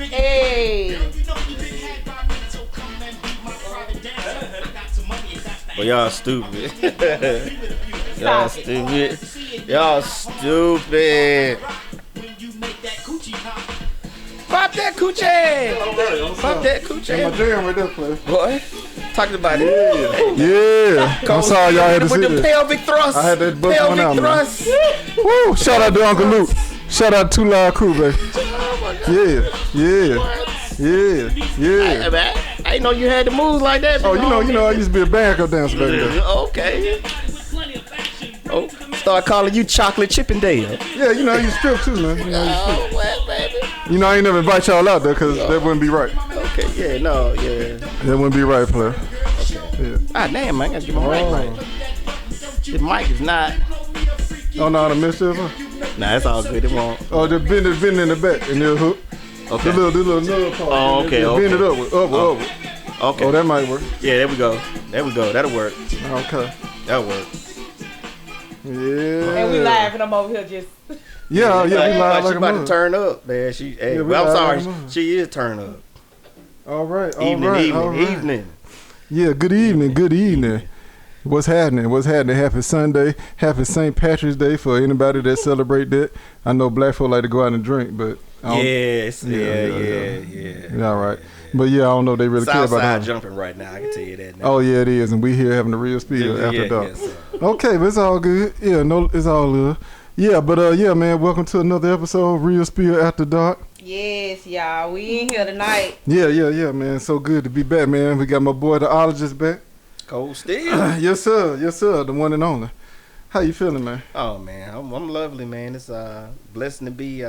Hey. Well, y'all stupid. Y'all stupid. Y'all stupid. Pop that coochie. Pop that coochie. My jam right there, player. Boy, talking about it. Yeah. I'm sorry y'all had to see with the this. pelvic thrust. I had that bust one out, man. thrust. Woo! Shout out to Uncle Luke. Shout out to Live Crew, baby. Yeah. Hey, man, I didn't know you had the moves like that. Oh, you know, I used to be a backup dancer back then. Okay. Oh, start calling you Chocolate Chippendale. Yeah, you know, I used to strip too, man. Oh, well, baby. You know, I ain't never invite y'all out there because that wouldn't be right. Okay, yeah, no, yeah. That wouldn't be right, player. Yeah. Ah, damn, man, I gotta get my mic right. The mic is not. Oh, no, I missed this one? Nah, it's all good. It won't. Oh, just bend it in the back and they'll hook. Okay. The little nub part. Oh, okay, Just bend it upward. Okay. Oh, that might work. Yeah, there we go. That'll work. Okay. That'll work. Yeah. And we live and I'm over here just. Yeah, we live like she a about to mother. turn up, man. Hey, Yeah, we well, I'm live sorry. like a mother. She is turn up. All right. Evening. Yeah, good evening. What's happening? Happy Sunday. Happy St. Patrick's Day for anybody that celebrate that. I know black folk like to go out and drink, but Yeah. All right. But yeah, I don't know if they really care about Southside that. jumping right now. I can tell you that now. Oh yeah, it is, and we here having a real spiel after dark. Yes, sir. Okay, but it's all good. Yeah, no, it's all good. Yeah, but yeah, man, welcome to another episode of Real Spiel After Dark. Yes, y'all. We in here tonight. Yeah, man. So good to be back, man. We got my boy the ologist back. Cold Steel. Yes, sir. The one and only. How you feeling, man? Oh man, I'm lovely, man. It's blessing to be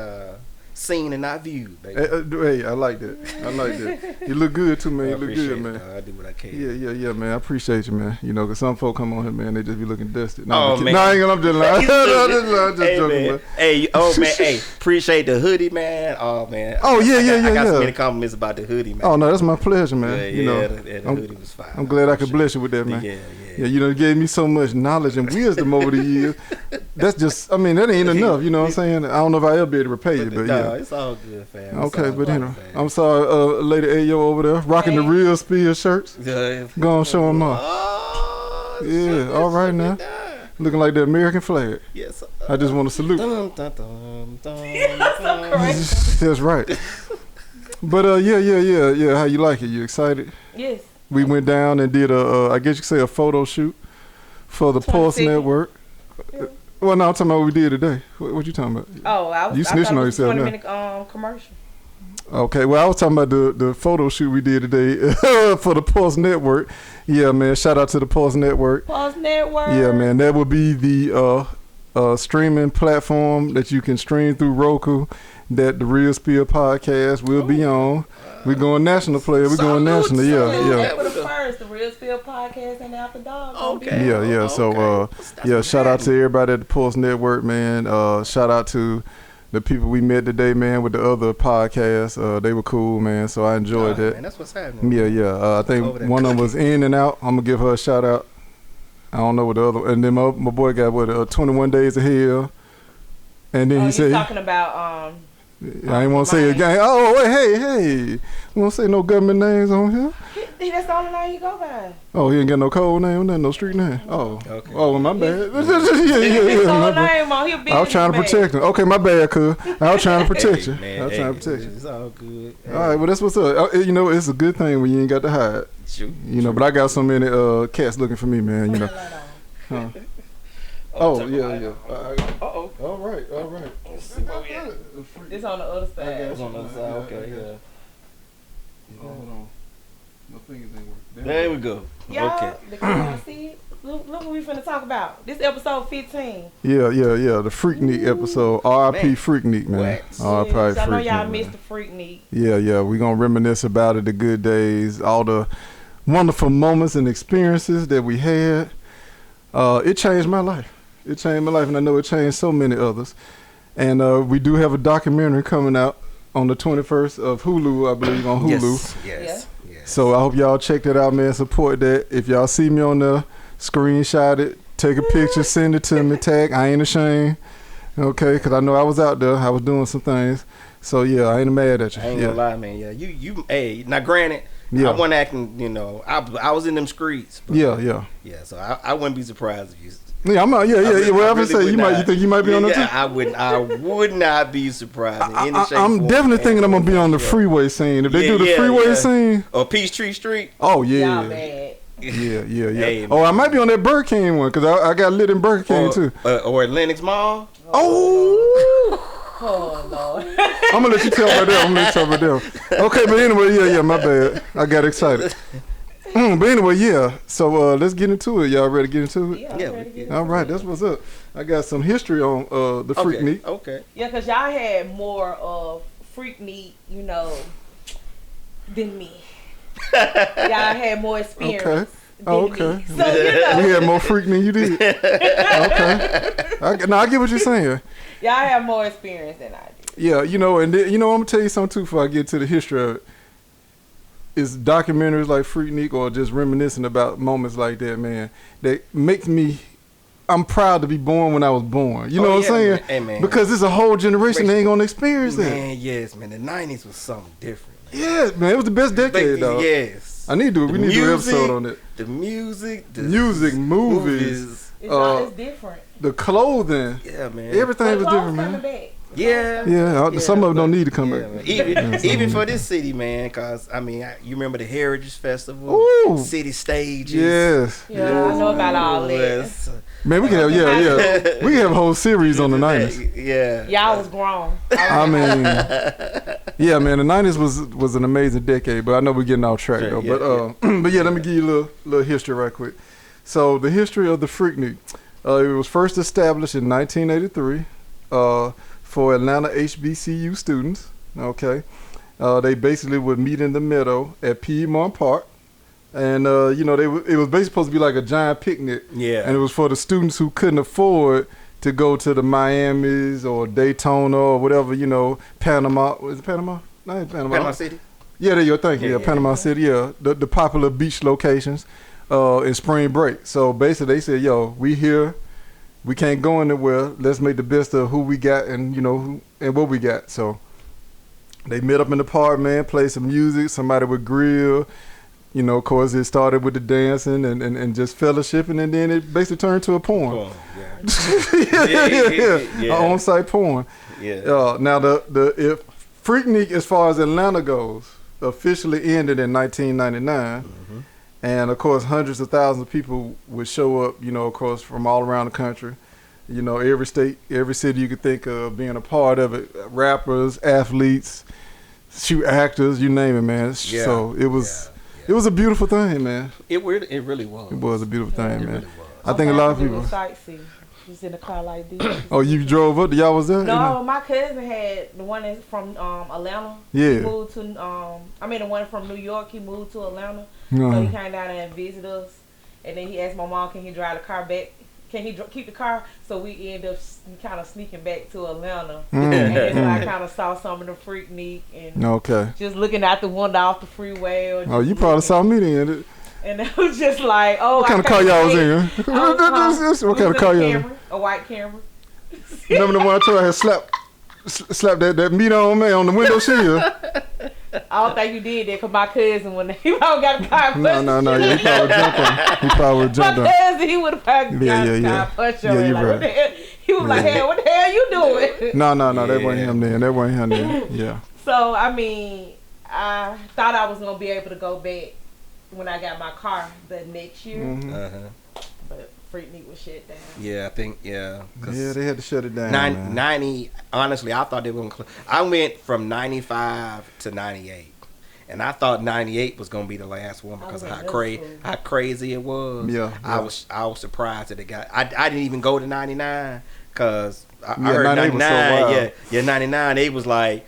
seen and not viewed, baby. Hey, I like that. You look good too, man. You look good, man. I do what I can. Yeah, man. I appreciate you, man. You know, because some folk come on here, man, they just be looking dusty. Oh, man. No, I'm just lying. I'm just Hey, joking, man. man. Hey, hey, appreciate the hoodie, man. Oh, man. Oh, yeah. I got so many compliments about the hoodie, man. Oh, no, that's my pleasure, man. Yeah, you know, the hoodie was fine. I'm glad I could bless you with that, man. Yeah. Yeah, you know, it gave me so much knowledge and wisdom over the years. That's just, I mean, that ain't enough, you know what I'm saying? I don't know if I ever be able to repay you, but No, yeah. it's all good, fam. Okay, but you know, I'm sorry, Lady Ayo over there, rocking the Real Spiel shirts. Yeah. Go on, show them off. Oh, Yeah, all right now. Looking like the American flag. Yes. I just want to salute. That's right. But yeah. How you like it? You excited? Yes. We went down and did I guess you could say a photo shoot for the Pulse Network. Well, no, I'm talking about what we did today. What you talking about? Oh, I was. You snitching on yourself 20-minute now. commercial. Okay, well, I was talking about the photo shoot we did today for the Pulse Network. Yeah, man, shout out to the Pulse Network. Pulse Network. Yeah, man, that will be the streaming platform that you can stream through Roku that the Real Spiel podcast will be on. We're going national, player. We're going national. Yeah. For the first, the Real Spiel podcast and After Dark. Okay. Yeah. Okay. So, shout out to everybody at the Pulse Network, man. Shout out to the people we met today, man, with the other podcasts. They were cool, man. So I enjoyed that. Man, that's what's happening. Yeah. I think one of them was In and Out. I'm gonna give her a shout out. I don't know what the other. And then my boy got 21 Days of Hell. And then he said, talking about I ain't want to say it again. Oh, wait, hey. We won't say no government names on here. That's the only name you go by. Oh, he ain't got no code name, no street name. Oh, Okay. Oh, my bad. His yeah. name on here. I was trying to protect him. Okay, my bad, cuz. I was trying to protect you. Man, I was trying to protect you. It's all good. All right, well, that's what's up. You know, it's a good thing when you ain't got to hide. Shoot. You know, but I got so many cats looking for me, man, you know. Huh. Oh, yeah. Uh-oh. All right. It's on the other side. It's on the other side. Okay, yeah. Hold on. My fingers ain't working. There we go. Y'all, Okay. y'all see it? Look what we finna talk about. This episode 15. Yeah. The Freaknic episode. R.I.P. Man. Freaknic, man. What? R.I.P. Yes, I know Freaknic. y'all man. missed the Freaknic. Yeah. We're going to reminisce about it, the good days, all the wonderful moments and experiences that we had. It changed my life. And I know it changed so many others. And we do have a documentary coming out on the 21st of Hulu, I believe, on Hulu. Yes. So I hope y'all check that out, man. Support that. If y'all see me on there, screenshot it, take a picture, send it to me, tag. I ain't ashamed. Okay, because I know I was out there. I was doing some things. So, yeah, I ain't mad at you. I ain't gonna lie, man. Yeah, hey, now granted, Yeah. I wasn't acting, I was in them streets. But, Yeah. Yeah, so I wouldn't be surprised if you. Yeah, I'm out. Yeah. Whatever really say, would you think you might be on there too? I would not be surprised. In any shape, I'm form, definitely man. thinking I'm gonna be on the Yeah. freeway scene. If they Yeah, do the yeah, freeway yeah. scene, Or Peachtree Street. oh Y'all yeah, bad. yeah. Hey, Oh, I might be on that Burger King one because I got lit in Burger King too. Or at Lenox Mall. Oh. Oh Lord. I'm gonna let you tell about them. Okay, but anyway, yeah, my bad. I got excited. But anyway, yeah. So let's get into it. Y'all ready to get into it? Yeah, I'm Yeah, ready to get All into right, it. that's what's up. I got some history on the Freaknic. Okay. Yeah, because y'all had more of Freaknic, than me. Y'all had more experience. Okay. Than Okay. Me. So, We had more Freak than you did. Okay. I get what you're saying. y'all have more experience than I do. Yeah, and then, I'm gonna tell you something too before I get to the history of it. Is documentaries like Freaknic or just reminiscing about moments like that, man, that makes me. I'm proud to be born when I was born. You know what I'm saying? Man. Hey, man. Because it's a whole generation that ain't gonna experience that. Man, yes, man. The 90s was something different. Man. Yeah, man, it was the best decade, though. Yes. We need to do an episode on it. The music, the movies, It's different. the clothing, Yeah, man. everything But was clothes different, coming man. back. Yeah. Some of them don't need to come Yeah, back. man. Even for this city, man, because, you remember the Heritage Festival? Ooh. City stages. Yes. Yeah, I know about all that. Yes. Man, we can have we can have a whole series on the 90s. Yeah. Y'all was grown. I mean, yeah, man, the 90s was an amazing decade, but I know we're getting off track though. Yeah, But yeah, let me give you a little history right quick. So the history of the Freaknic, it was first established in 1983 for Atlanta HBCU students. Okay, they basically would meet in the meadow at Piedmont Park. And, it was basically supposed to be like a giant picnic. Yeah. And it was for the students who couldn't afford to go to the Miamis or Daytona or whatever, Panama. Was it Panama? No, it's Panama. Panama City? Yeah, there you go. Thank you. Yeah, Panama City, yeah. The popular beach locations in spring break. So basically they said, we here. We can't go anywhere. Let's make the best of who we got and, and what we got. So they met up in the park, man, play some music. Somebody would grill. Of course, it started with the dancing and just fellowshipping, and then it basically turned to a porn. Oh, yeah. An on-site porn. Yeah. Now, if Freaknic, as far as Atlanta goes, officially ended in 1999, and of course, hundreds of thousands of people would show up, of course, from all around the country. Every state, every city you could think of being a part of it. Rappers, athletes, actors, you name it, man. Yeah. So it was. It was a beautiful thing, man. It really was. It was a beautiful thing, man. Really was. I think a lot of people. Sightsee. Just in a car like this. Oh, you drove up? Y'all was there? No, my cousin had the one that's from Atlanta. Yeah. He moved to the one from New York. He moved to Atlanta. So he came down there and visited us, and then he asked my mom, "Can he drive the car back? Can he keep the car?" So we end up kind of sneaking back to Atlanta, and then I kind of saw some of the Freaknic and just looking out the window off the freeway. Or you probably saw me then. And it was just like, what kind of car y'all was in? What kind of car y'all was in? A white Camry. Remember the one I told I had slapped that meat on me on the window shield? I don't think you did that because my cousin, when he probably got a car punch. No, yeah, he probably jumped on. My cousin, he would have probably got a car punch. Yeah, you're like, right. what the hell? He was like, hey, what the hell you doing? No, that wasn't him then. Yeah. So, I thought I was going to be able to go back when I got my car the next year. But Freaknic was shut down. Yeah, I think, Yeah, they had to shut it down. 90, honestly, I thought they were going to close. I went from 95 to 98. And I thought 98 was going to be the last one because of how crazy it was. Yeah. I was surprised that it got. I didn't even go to 99 because I heard 99 99. was so wild. 99. They was like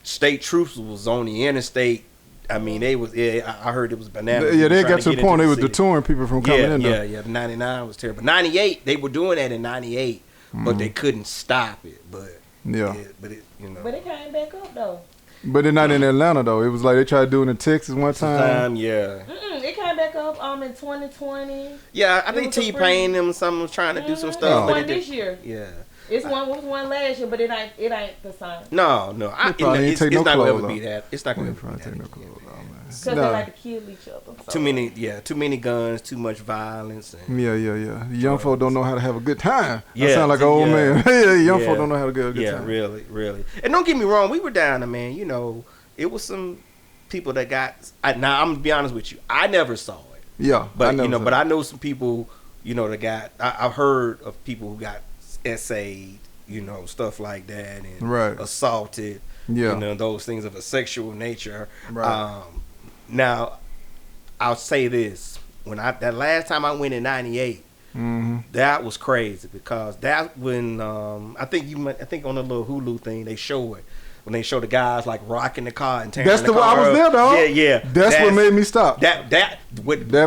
state troops was on the interstate. I mean, they was. Yeah, I heard it was bananas. Yeah, they got to the point they was detouring people from coming in there. Yeah. 99 was terrible. 98, they were doing that in 98, but they couldn't stop it. But But it came back up though. But they're not in Atlanta though. It was like they tried doing it in Texas one time. It came back up in 2020. Yeah, I think T-Pain them some was trying to do some stuff. But this year. Yeah. It was one last year, but it ain't the same. No, it's not gonna ever be that. It's not gonna ever be that. Because they like to kill each other. So. Too many guns, too much violence. And Young folk don't know how to have a good time. I sound like an old man. Young folk don't know how to get a good time. Yeah, really. And don't get me wrong, we were down there, man. You know, it was some people that got. Now I'm gonna be honest with you, I never saw it. Yeah, but but I know some people. You know, that got. I've heard of people who got essayed. You know, stuff like that, and assaulted. Yeah, you know, those things of a sexual nature. Right. Now, I'll say this: that last time I went in '98, that was crazy because that when I think on the little Hulu thing they show it when they show the guys like rocking the car and tearing the car I was there, dog. Yeah. That's what made me stop. That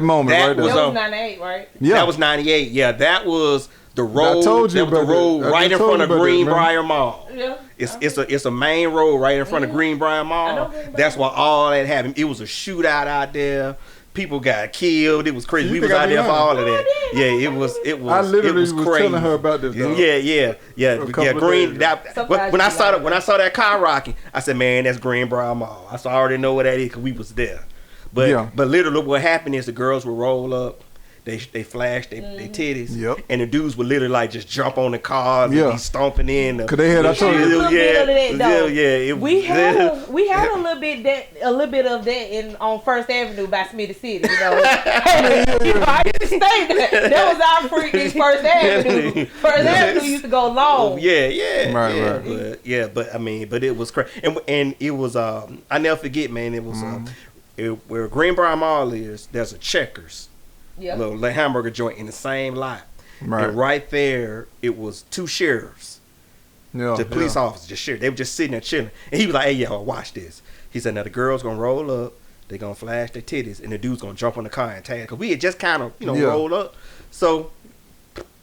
moment that right there. That was '98, right? Yeah, that was '98. Yeah, that was the road. I told you that was the road right in front of Greenbrier Mall. Yeah. It's a main road right in front of Greenbrier Mall. That's why all that happened. It was a shootout out there. People got killed. It was crazy. We was out there for all of that. Yeah, it was. I literally was crazy. telling her about this. Dog. Yeah. Green. When I saw that car rocking, I said, "Man, that's Greenbrier Mall." I already know what that is because we was there. But literally, what happened is the girls would roll up. They flashed their titties, and the dudes would literally like just jump on the cars and be stomping in. Cause they had I told you, we had a little bit of that on First Avenue by Smitty City. You know, I used to stay there. That was our Freaknic First Avenue. First Avenue used to go long. Right. But it was crazy, and it was I never forget, man. It was where Greenbrier Mall is. There's a Checkers. Little hamburger joint in the same lot. Right. And right there, it was two sheriffs. The police officers, just sheriff. They were just sitting there chilling. And he was like, "Hey, y'all, watch this." He said, "Now the girls gonna roll up. They gonna flash their titties, and the dude's gonna jump on the car and tag." Because we had just kind of, rolled up. So,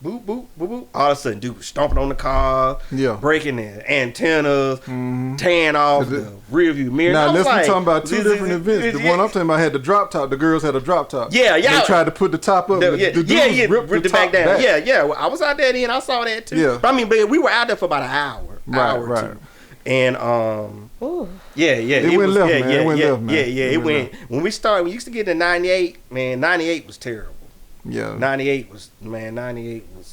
boop, boop, boop, boop. All of a sudden, dude was stomping on the car, breaking the antennas, tearing off the rear view mirror. Now, we're talking about two different events. The one I'm talking about had the drop top. The girls had a drop top. Yeah. They tried to put the top up. The dudes ripped the top back down. Yeah. Well, I was out there then. I saw that too. Yeah. But but we were out there for about an hour. Right. Two. And it went left, man. It went left, man. It went. When we started, we used to get to '98. Man, '98 was terrible. Yeah, 98 was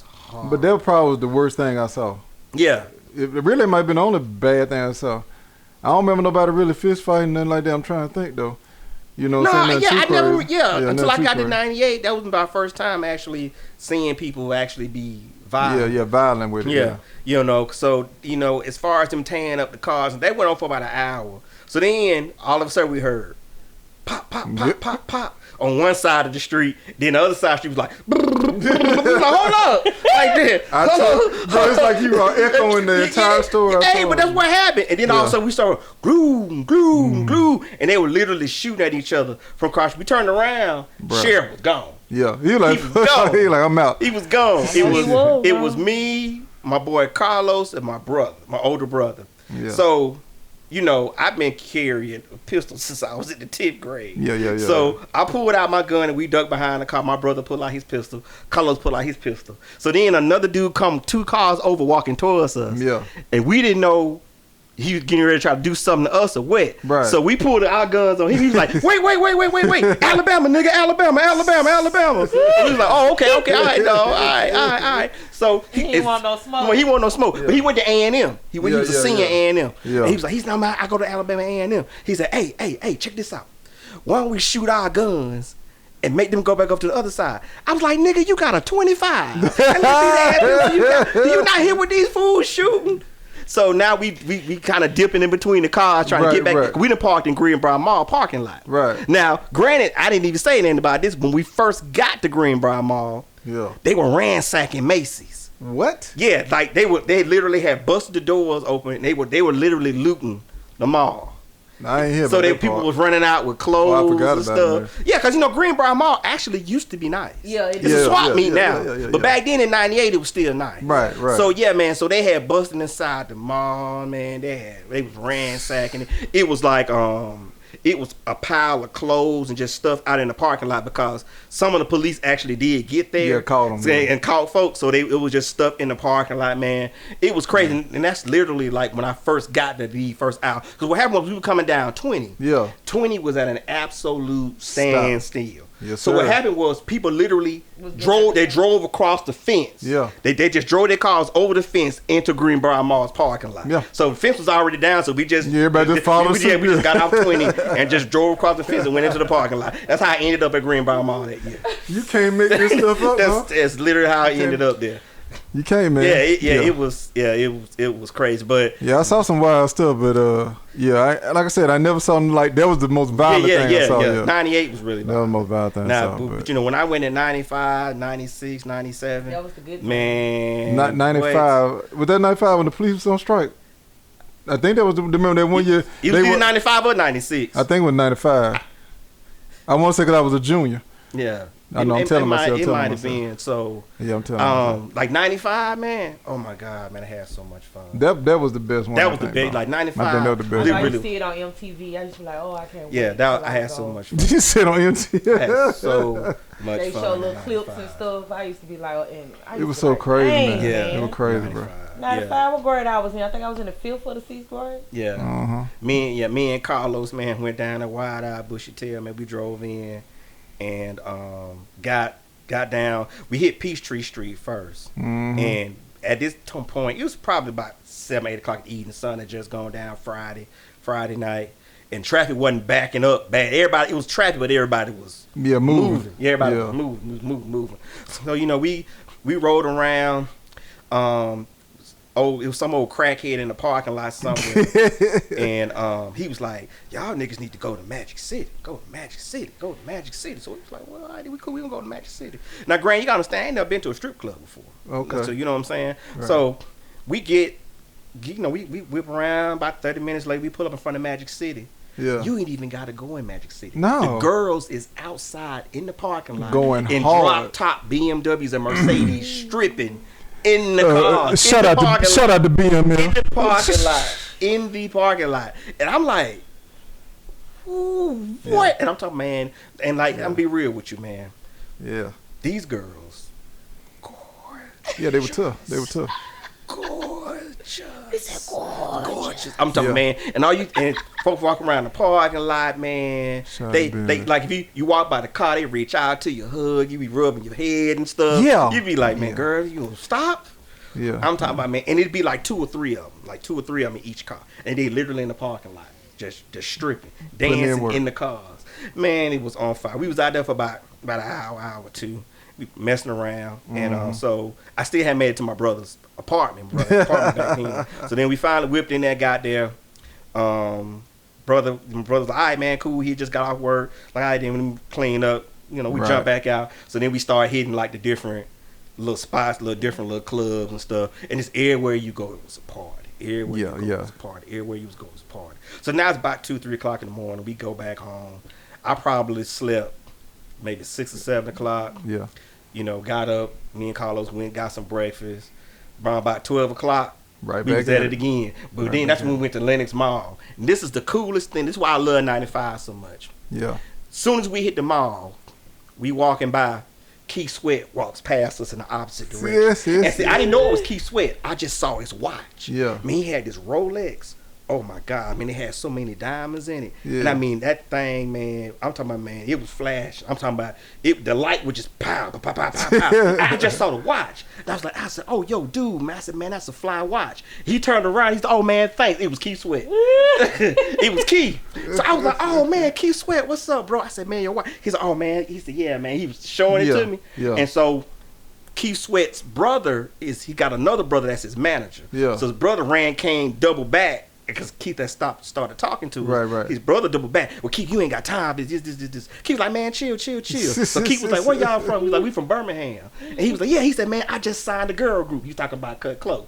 hard. But that probably was the worst thing I saw. Yeah, it really might have been the only bad thing I saw. I don't remember nobody really fist fighting, nothing like that. I'm trying to think though. You know, I never. Until I got to '98, that was my first time actually seeing people actually be violent. Yeah, violent with it. Yeah, you know. So as far as them tearing up the cars, they went on for about an hour. So then all of a sudden we heard pop, pop, pop, pop, pop. On one side of the street, then the other side she was like, hold up, like that. Bro, it's like you were echoing the entire story. Hey, but that's what happened. And then all of a sudden we started glue, and they were literally shooting at each other from across. We turned around, Sheriff was gone. Yeah, he was like, I'm out. He was gone. It was me, my boy Carlos, and my older brother. Yeah. So. I've been carrying a pistol since I was in the 10th grade. Yeah. So I pulled out my gun and we ducked behind the car. My brother pulled out his pistol. Carlos pulled out his pistol. So then another dude come 2 cars over walking towards us. Yeah. And we didn't know he was getting ready to try to do something to us or what. Right. So we pulled our guns on him. He was like, wait. Alabama, nigga, Alabama. And we was like, oh, okay, all right, dog. All right. So he didn't want no smoke. Well, he wanted no smoke. Yeah. But he went to A&M. He was a senior A&M. Yeah. And he was like, he's not mine. I go to Alabama A&M. He said, hey, check this out. Why don't we shoot our guns and make them go back up to the other side? I was like, nigga, you got a 25. Do you not hear what these fools shooting? So now we kind of dipping in between the cars trying to get back. Right. We done parked in Greenbrier Mall parking lot. Right. Now, granted, I didn't even say anything about this. When we first got to Greenbrier Mall, they were ransacking Macy's. What? Yeah, like they literally had busted the doors open. They were literally looting the mall. I ain't hear so people was running out with clothes and stuff. Yeah, because Greenbrier Mall actually used to be nice. Yeah, it's a swap meet now. But back then in '98, it was still nice. Right. So yeah, man. So they had busting inside the mall, man. They was ransacking it. It was like it was a pile of clothes and just stuff out in the parking lot because some of the police actually did get there. Yeah, caught them. And caught folks. So it was just stuff in the parking lot, man. It was crazy. And that's literally like when I first got to the first hour. Because what happened was we were coming down 20. Yeah. 20 was at an absolute standstill. Yes, so sir. what happened was people literally drove across the fence. Yeah. They just drove their cars over the fence into Greenbrier Mall's parking lot. Yeah. So the fence was already down, so we just everybody just followed suit. We just got off 20 and just drove across the fence and went into the parking lot. That's how I ended up at Greenbrier Mall that year. You can't make this stuff up. That's literally how I ended up there. You can't, man. It was crazy, but yeah, I saw some wild stuff, but like I said, I never saw like that was the most violent thing I saw. Yeah, 98 was really violent. That was the most violent thing I saw. But you know, when I went in 95, 96, 97, that was the good man. Not 95. Was that 95 when the police was on strike? I think that was remember that one year. It was either 95 or 96. I think it was 95. I want to say because I was a junior. Yeah. I know. I'm telling myself. It might have been. So yeah, I'm telling myself. Like 95, man. Oh my God, man, I had so much fun. That was the best one. That was the best. Like 95. I think that was the best. I used to see it on MTV. I used to be like, oh, I can't wait. Yeah, I had so much fun. You said on MTV. I had so much fun. They show little clips and stuff. I used to be like, it was so crazy, man. Yeah, it was crazy, bro. 95, what grade I was in? I think I was in the 5th or the 6th grade. Yeah. Me and Carlos, man, went down to Wide Eye Bushy Tail, man. We drove in and got down. We hit Peachtree Street first. And at this point, it was probably about 7, 8 o'clock in the evening. The sun had just gone down Friday night. And traffic wasn't backing up bad. It was traffic, but everybody was moving. Yeah, everybody was moving. So, you know, we rode around. It was some old crackhead in the parking lot somewhere. And he was like, y'all niggas need to go to Magic City. Go to Magic City. So we was like, well, all right, we cool. We gonna go to Magic City. Now, Grant, you gotta understand, I ain't never been to a strip club before. Okay. So you know what I'm saying? Right. So we we whip around. About 30 minutes later, we pull up in front of Magic City. Yeah. You ain't even got to go in Magic City. No. The girls is outside in the parking lot. Going in hard. drop top BMWs and Mercedes stripping in the car. Shout out to BML. In the parking lot. In the parking lot. And I'm like, ooh, what? Yeah. And I'm talking, man, and like, I'm be real with you, man. Yeah. These girls, gorgeous. Yeah, they were tough. Gorgeous. I'm talking, man, and folks walk around the parking lot, man. They like if you walk by the car, they reach out to you, hug you, be rubbing your head and stuff. Yeah, you be like, man, girl, you gonna stop? Yeah, I'm talking about, man, and it'd be like 2 or 3 of them, in each car, and they literally in the parking lot, just stripping, dancing in the cars. Man, it was on fire. We was out there for about an hour or two. We messing around, and so I still hadn't made it to my brother's apartment back then. So then we finally whipped in there, got there. My brother's like, all right, man, cool. He just got off work. Like, all right, then we clean up. You know, we jump back out. So then we start hitting like the different little spots, different little clubs and stuff. And it's everywhere you go, it was a party. Everywhere you go, it was a party. Everywhere you was going, it was a party. So now it's about 2, 3 o'clock in the morning. We go back home. I probably slept maybe 6 or 7 o'clock. Yeah. You know, got up. Me and Carlos went, got some breakfast. Around about 12 o'clock, we was at it again. But then that's when we went to Lenox Mall. And this is the coolest thing. This is why I love 95 so much. Yeah. Soon as we hit the mall, we walking by, Keith Sweat walks past us in the opposite direction. Yes. I didn't know it was Keith Sweat. I just saw his watch. Yeah. I mean, he had this Rolex. Oh my God! I mean, it had so many diamonds in it, yeah. And I mean that thing, man. I'm talking about, man. It was flashing. I'm talking about it. The light would just pow, pow, pow, pow, pow. I just saw the watch. And I said, oh, yo, dude, man. I said, man, that's a flying watch. He turned around. He said, oh, man, thanks. It was Keith Sweat. It was Keith. So I was like, oh man, Keith Sweat, what's up, bro? I said, man, your watch. He said, oh man. He said, yeah, man. He was showing it to me. Yeah. And so Keith Sweat's brother he got another brother that's his manager. Yeah. So his brother came double back. Because Keith had started talking to us. Right. His brother doubled back. Well, Keith, you ain't got time. This. Keith was like, man, chill. So Keith was like, where y'all from? He was like, we from Birmingham. And he was like, yeah. He said, man, I just signed a girl group. He's talking about Cut Close.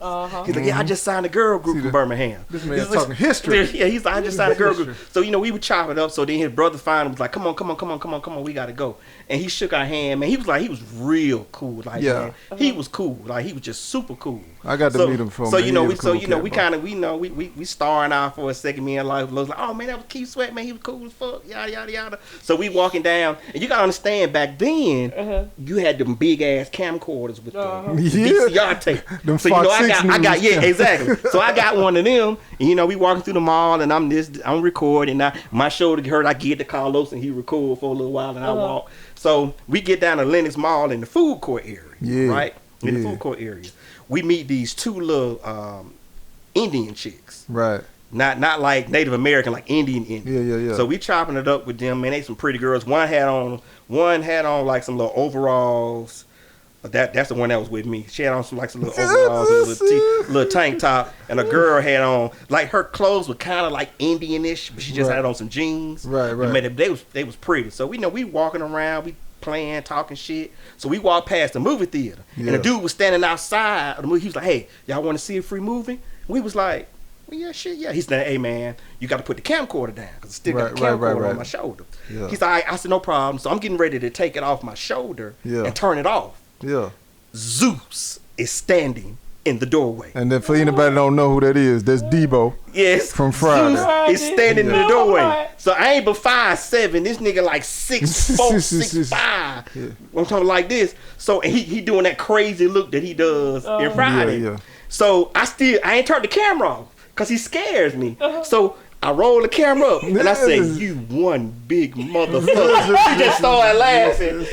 He's like, yeah, I just signed a girl group from Birmingham. This man's talking history. Yeah, he's like, I just signed a girl group. So, you know, we would chop it up. So then his brother finally was like, come on, we got to go. And he shook our hand, man. He was real cool. Like, man, he was cool. Like, he was just super cool. I got to meet him before. So you know, we kind of we starring out for a second. Me and Life was like, oh man, that was Keith Sweat, man. He was cool as fuck. Yada yada yada. So we walking down, and you gotta understand back then, you had them big ass camcorders with the VCR tape. Them so you know, I got exactly. So I got one of them. And, you know, we walking through the mall, and I'm recording. My shoulder hurt. I get to Carlos, and he record for a little while, and I walk. So we get down to Lenox Mall in the food court area, right? In the food court area, we meet these two little Indian chicks, right? Not like Native American, like Indian. Yeah. So we chopping it up with them, man. They some pretty girls. One had on like some little overalls. That's the one that was with me. She had on some little overalls, and little tank top, and a girl had on like her clothes were kind of like Indianish, but she just had on some jeans. Right. Man, they was pretty. So we walking around, we playing, talking shit. So we walked past the movie theater, and the dude was standing outside of the movie. He was like, "Hey, y'all want to see a free movie?" We was like, "Well, yeah, shit, yeah." He said, "Hey, man, you got to put the camcorder down because I still got the camcorder on my shoulder." Yeah. He said, I said, "No problem." So I'm getting ready to take it off my shoulder and turn it off. Yeah. Zeus is standing in the doorway. And then for anybody that don't know who that is, that's Debo. Yes. From Friday. Zeus is standing in the doorway. So I ain't but 5'7". This nigga like 6'4", 6'5". I'm talking like this. So and he doing that crazy look that he does in Friday. Yeah. So I ain't turned the camera off because he scares me. So I roll the camera up and I say, "You one big motherfucker." He just started laughing.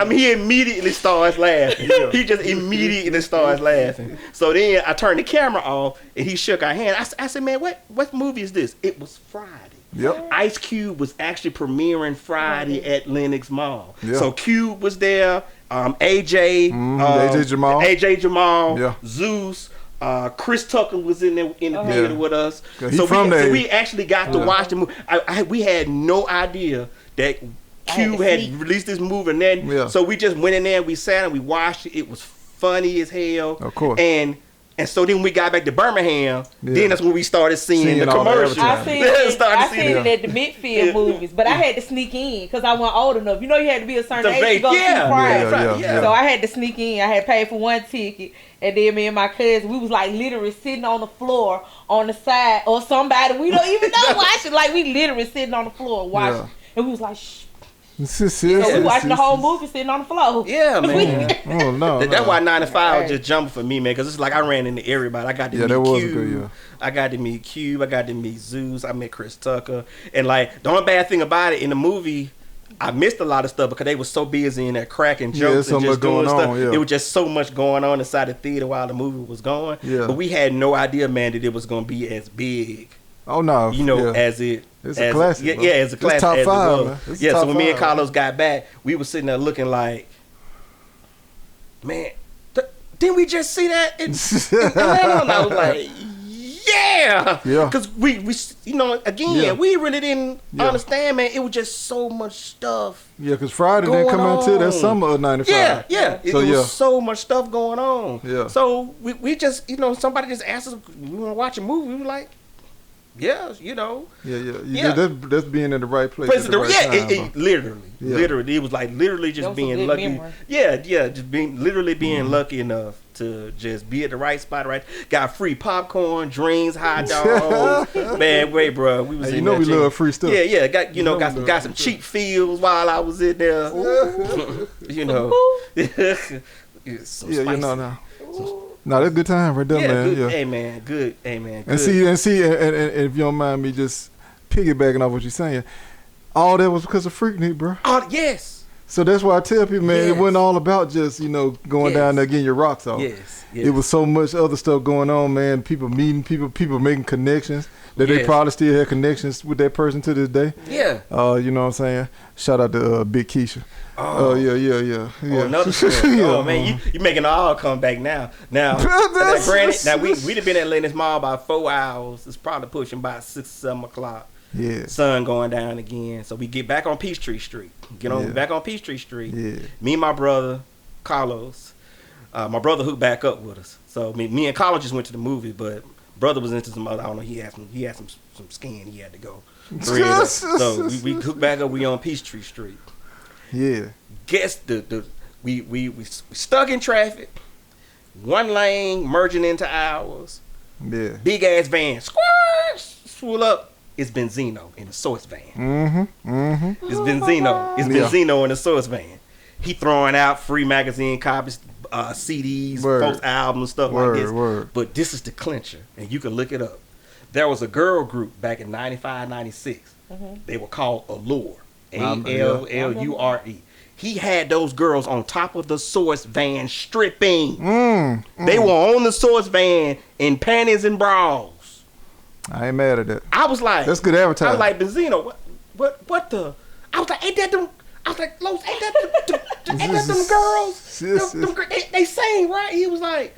He immediately starts laughing. He just immediately starts laughing. So then I turned the camera off and he shook our hand. I said, "Man, what movie is this?" It was Friday. Yep. Ice Cube was actually premiering Friday at Lenox Mall. Yep. So Cube was there, AJ Jamal, Zeus. Chris Tucker was in there in the theater with us, so we actually got to watch the movie. We had no idea that Q had released this movie, and then so we just went in there and we sat and we watched it. It was funny as hell, of course. And so then we got back to Birmingham. Then that's when we started seeing the commercials. I seen it at the Midfield movies, but I had to sneak in because I wasn't old enough. You know, you had to be a certain age to go see Friday. So I had to sneak in. I had paid for one ticket, and then me and my cousin, we was like literally sitting on the floor on the side, or somebody we don't even know watching. Like we literally sitting on the floor watching, and we was like, shh. So we watching the whole movie sitting on the floor. Yeah, man. Oh no, that's why 95 was just jumping for me, man. Because it's like I ran into everybody. I got to meet Cube. I got to meet Cube. I got to meet Zeus. I met Chris Tucker. And like the only bad thing about it in the movie, I missed a lot of stuff because they were so busy in there cracking jokes and just doing stuff. It was just so much going on inside the theater while the movie was going. Yeah. But we had no idea, man, that it was going to be as big. Oh no! You know, as it. It's a classic. Yeah, it's a classic. It's top five. Man. So when me and Carlos got back, we were sitting there looking like, man, didn't we just see that in Atlanta? And I was like, yeah. Because we you know, again, we really didn't understand, man. It was just so much stuff. Yeah, because Friday didn't come out till that summer of 95. Yeah. It was so much stuff going on. Yeah. So we just, you know, somebody just asked us, we want to watch a movie. We were like, yeah, you know. Yeah. That's being in the right place. At the right time, literally, it was like literally just being lucky. Memory. Just being lucky enough to just be at the right spot. Right, got free popcorn, drinks, hot dogs. Man, wait, bro, we was. Hey, you know we love free stuff. Yeah, got some cheap feels while I was in there. You know, you know now. No, that's a good time right there, man. Hey, man, good. And see, and if you don't mind me just piggybacking off what you're saying, all that was because of Freaknic, bro. Oh, yes. So that's why I tell people, man, it wasn't all about just, you know, going down there getting your rocks off. Yes. It was so much other stuff going on, man. People meeting people making connections that they probably still have connections with that person to this day. Yeah. You know what I'm saying? Shout out to Big Keisha. Oh yeah. Oh, another story. Oh man, you making it all come back now. Now, granted, we'd have been at Lenox Mall about 4 hours. It's probably pushing by 6, 7 o'clock. Yeah. Sun going down again. So we get back on Peachtree Street. Back on Peachtree Street. Yeah. Me and my brother Carlos. My brother hooked back up with us. So me and Carlos just went to the movie, but brother was into some other. I don't know. He had some skin. He had to go. So we hooked back up. We on Peachtree Street. Yeah. Guess we stuck in traffic. one lane merging into ours. Yeah. Big ass van, swool up. It's Benzino in the Source van. It's Benzino. It's Benzino in the Source van. He throwing out free magazine copies, CDs, folks' albums, stuff like this. But this is the clincher, and you can look it up. There was a girl group back in 95, 96. They were called Allure. Allure. He had those girls on top of the Source van stripping. They were on the Source van in panties and bras. I ain't mad at that. I was like, that's good advertising. I was like, Benzino, what the? I was like, ain't that them? I was like, Los, ain't that them girls? They sang, right? He was like,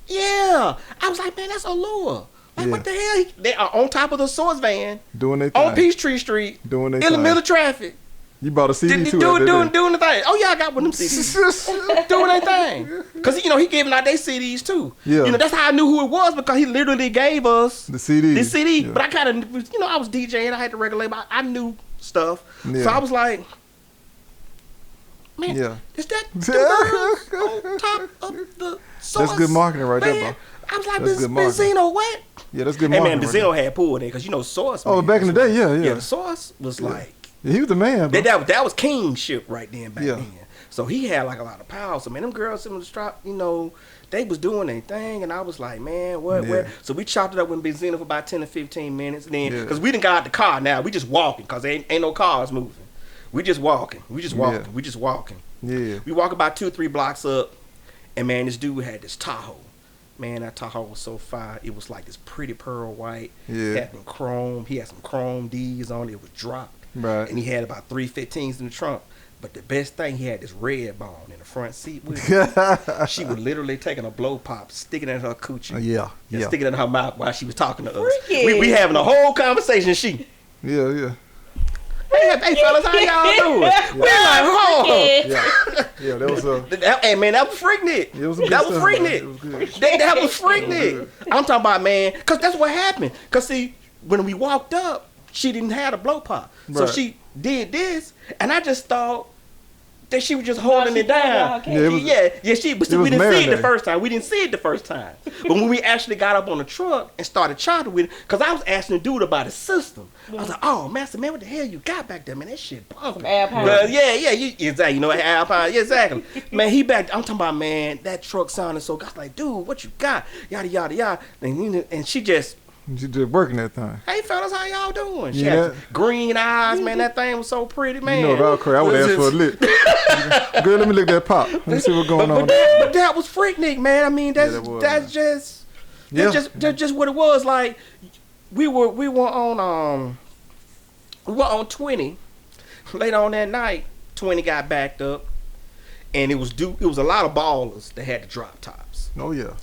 yeah. I was like, man, that's Allure. Like, what the hell? They are on top of the Source van. Doing their thing. On Peachtree Street. Doing their thing. In the middle of traffic. You bought a CD too. Doing the thing. Oh, yeah, I got one of them CDs. Doing their thing. Because, he giving out their CDs too. Yeah. That's how I knew who it was, because he literally gave us the CD. Yeah. But I kind of, I was DJing. I had to regulate, but I knew stuff. Yeah. So I was like, man, is that the girls on top of the Source? That's good marketing right there, bro. I was like, Benzino, what? Yeah, that's good marketing. Hey, man, Benzino had pulled in, because, Source. Oh, back in the day, yeah. Yeah, the Source was like. Yeah, he was the man, bro. That was kingship right then back then. So he had like a lot of power. So, man, them girls in the strap, they was doing their thing. And I was like, man, what? So we chopped it up with Benzino for about 10 to 15 minutes. And then, because we done got out the car now. We just walking, because ain't no cars moving. We just walking. Yeah. We walk about 2-3 blocks up. And, man, this dude had this Tahoe. Man, that Tahoe was so fire. It was like this pretty pearl white. Yeah. Had some chrome. He had some chrome D's on it. It was dropped. Right. And he had about 315s in the trunk. But the best thing, he had this red bone in the front seat with him. She was literally taking a blow pop, sticking it in her coochie. Sticking it in her mouth while she was talking to us. We having a whole conversation. Yeah. Hey fellas, how y'all doing? We're like, Yeah, that was hey man, that was Freaknic. That was Freaknic. That was Freaknic. I'm talking about, man, because that's what happened. Because see, when we walked up, she didn't have a blow pop. So she did this, and I just thought that she was just holding it down. But we didn't see it the first time. But when we actually got up on the truck and started chatting with it, because I was asking the dude about his system. I was like, oh, master, man, what the hell you got back there, man? That shit bumping. Exactly. Alpine. Yeah, exactly. Man, I'm talking about, man, that truck sounded so good. I was like, dude, what you got? Yada, yada, yada. And she just working that thing. Hey fellas, how y'all doing? She had green eyes, man. That thing was so pretty, man. About crazy. I would ask for a lick. Girl, let me lick that pop. Let me see what's going on. But that was Freaknic, man. I mean, that's just what it was. Like we were on 20. Later on that night, 20 got backed up, and it was a lot of ballers that had the drop tops. Oh yeah.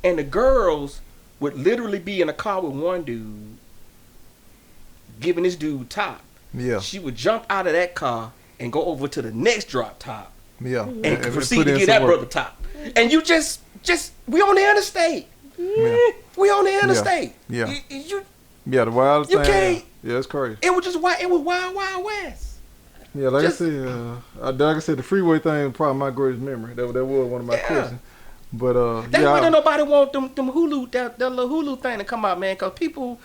And the girls would literally be in a car with one dude, giving this dude top. Yeah. She would jump out of that car and go over to the next drop top. Yeah. And proceed to get that brother top. And you just we on the interstate. Yeah. We on the interstate. Yeah. The wildest thing. You can't. Yeah, it's crazy. It was just wild west. Yeah, like I said, the freeway thing was probably my greatest memory. That was one of my questions. But that's why don't nobody want them Hulu that little Hulu thing to come out, man. Cause people,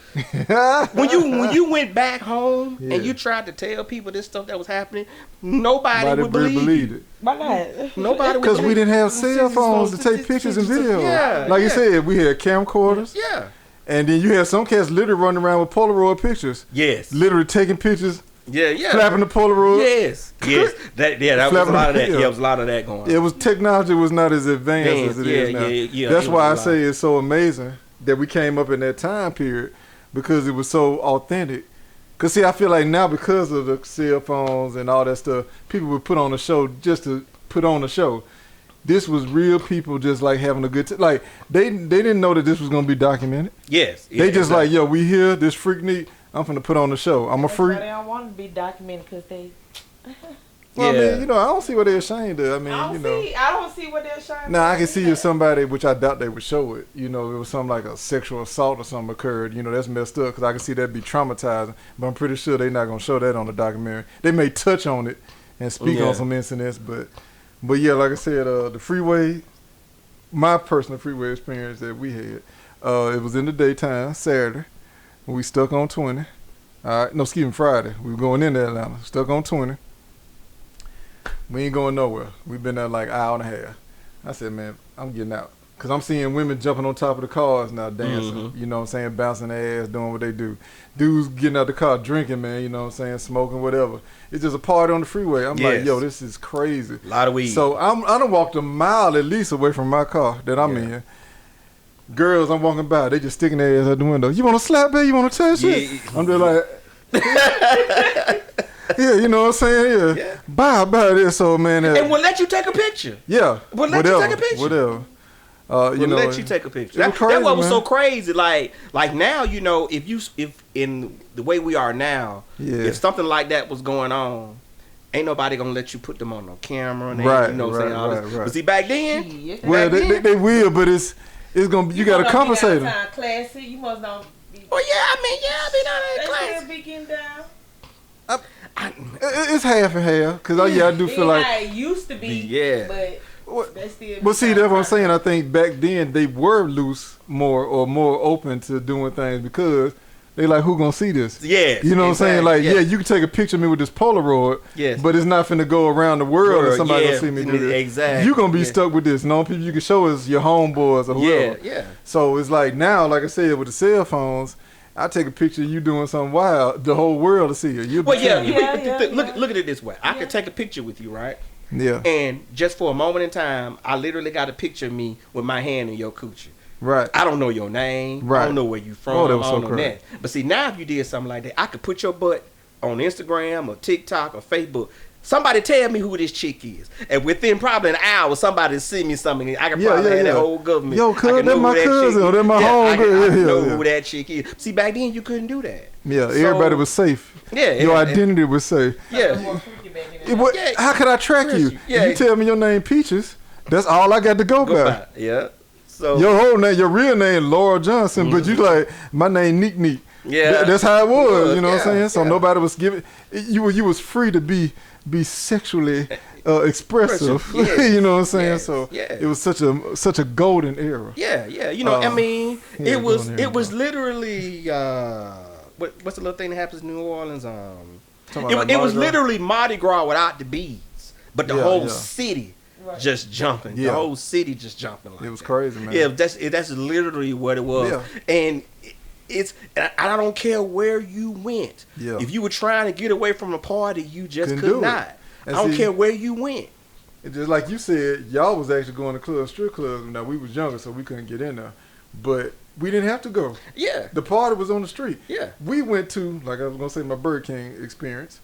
when you went back home and you tried to tell people this stuff that was happening, nobody would believe it. Why not? Nobody. Because we didn't have cell phones to take pictures and videos. Yeah, like you said, we had camcorders. Yeah. And then you had some cats literally running around with Polaroid pictures. Yes. Literally taking pictures. Yeah. Flapping the Polaroid. Yes. That was a lot of that. Yeah, it was a lot of that going on. Technology was not as advanced as it is now. Yeah. That's why I say it's so amazing that we came up in that time period, because it was so authentic. Because see, I feel like now, because of the cell phones and all that stuff, people would put on a show just to put on a show. This was real people just like having a good time. Like they didn't know that this was gonna be documented. Yes. They just like, yo, we here, this Freaknic. I'm finna put on the show. I'm a freak. They don't want to be documented because they. Well, I mean, I don't see what they're ashamed of. I mean, I don't see what they're ashamed of. Now, I can see if somebody, which I doubt they would show it, it was something like a sexual assault or something occurred, that's messed up, because I can see that be traumatizing, but I'm pretty sure they're not going to show that on the documentary. They may touch on it and speak on some incidents, but yeah, like I said, the freeway my personal freeway experience that we had. It was in the daytime, Saturday. We stuck on 20. All right, no, excuse me, Friday. We were going into Atlanta, stuck on 20. We ain't going nowhere. We've been there like an hour and a half. I said, man, I'm getting out. Because I'm seeing women jumping on top of the cars now, dancing. You know what I'm saying? Bouncing their ass, doing what they do. Dudes getting out the car, drinking, man, you know what I'm saying? Smoking, whatever. It's just a party on the freeway. I'm like, yo, this is crazy. A lot of weed. So I done walked a mile at least away from my car that I'm in. Girls, I'm walking by, they just sticking their ass out the window. You want to slap, babe? You want to touch it? I'm just like... Yeah, you know what I'm saying? Yeah. Bye this, so man. And we'll let you take a picture. Yeah. We'll let you take a picture. Whatever. We'll let you take a picture. That's what was so crazy. Like now, you know, if in the way we are now, if something like that was going on, ain't nobody gonna let you put them on no camera and you know what I'm saying? All this. But see, back then, they will, but it's gonna be, you gotta compensate them. Classy, you must not be. Oh yeah, I mean, they still be getting down. It's half and half, cause I do feel like it used to be, but they still. But see, that's what I'm saying. I think back then they were loose more or more open to doing things because they like, who gonna see this? Yeah, you know what I'm saying? Like, you can take a picture of me with this Polaroid, but it's not finna go around the world and somebody gonna see me do this. Exactly, you gonna be stuck with this. No people you can show us your homeboys or whoever. Yeah. So it's like now, like I said, with the cell phones. I take a picture of you doing something wild, the whole world to see you. Look at it this way. I could take a picture with you, right? Yeah. And just for a moment in time, I literally got a picture of me with my hand in your coochie. Right. I don't know your name. Right. I don't know where you from. Oh, that was I don't so know correct. that. But see, now if you did something like that, I could put your butt on Instagram or TikTok or Facebook. Somebody tell me who this chick is. And within probably an hour, somebody send me something. I can probably have that whole government. Yo, cuz, that's my cousin or that's my homegirl. I know who that chick is. See, back then, you couldn't do that. Yeah, so, everybody was safe. Yeah. Your identity was safe. Yeah. How could I track you? Yeah. If you tell me your name Peaches, that's all I got to go by. Yeah. So your whole name, your real name, Laura Johnson, but you like, my name Neek. Yeah. That's how it was, you know what I'm saying? So nobody was giving, you was free to be sexually expressive. You know what I'm saying? So it was such a golden era. Yeah. You know, I mean, it was literally what's the little thing that happens in New Orleans? It was literally Mardi Gras without the beads, but the whole city just jumping. The whole city just jumping. Like it was crazy, man. Yeah, that's literally what it was. And I don't care where you went. Yeah. If you were trying to get away from a party, you just could not. I don't care where you went. Just like you said, y'all was actually going to clubs, strip clubs. Now we was younger, so we couldn't get in there, but we didn't have to go. Yeah. The party was on the street. Yeah. We went to, like I was gonna say, my Burger King experience.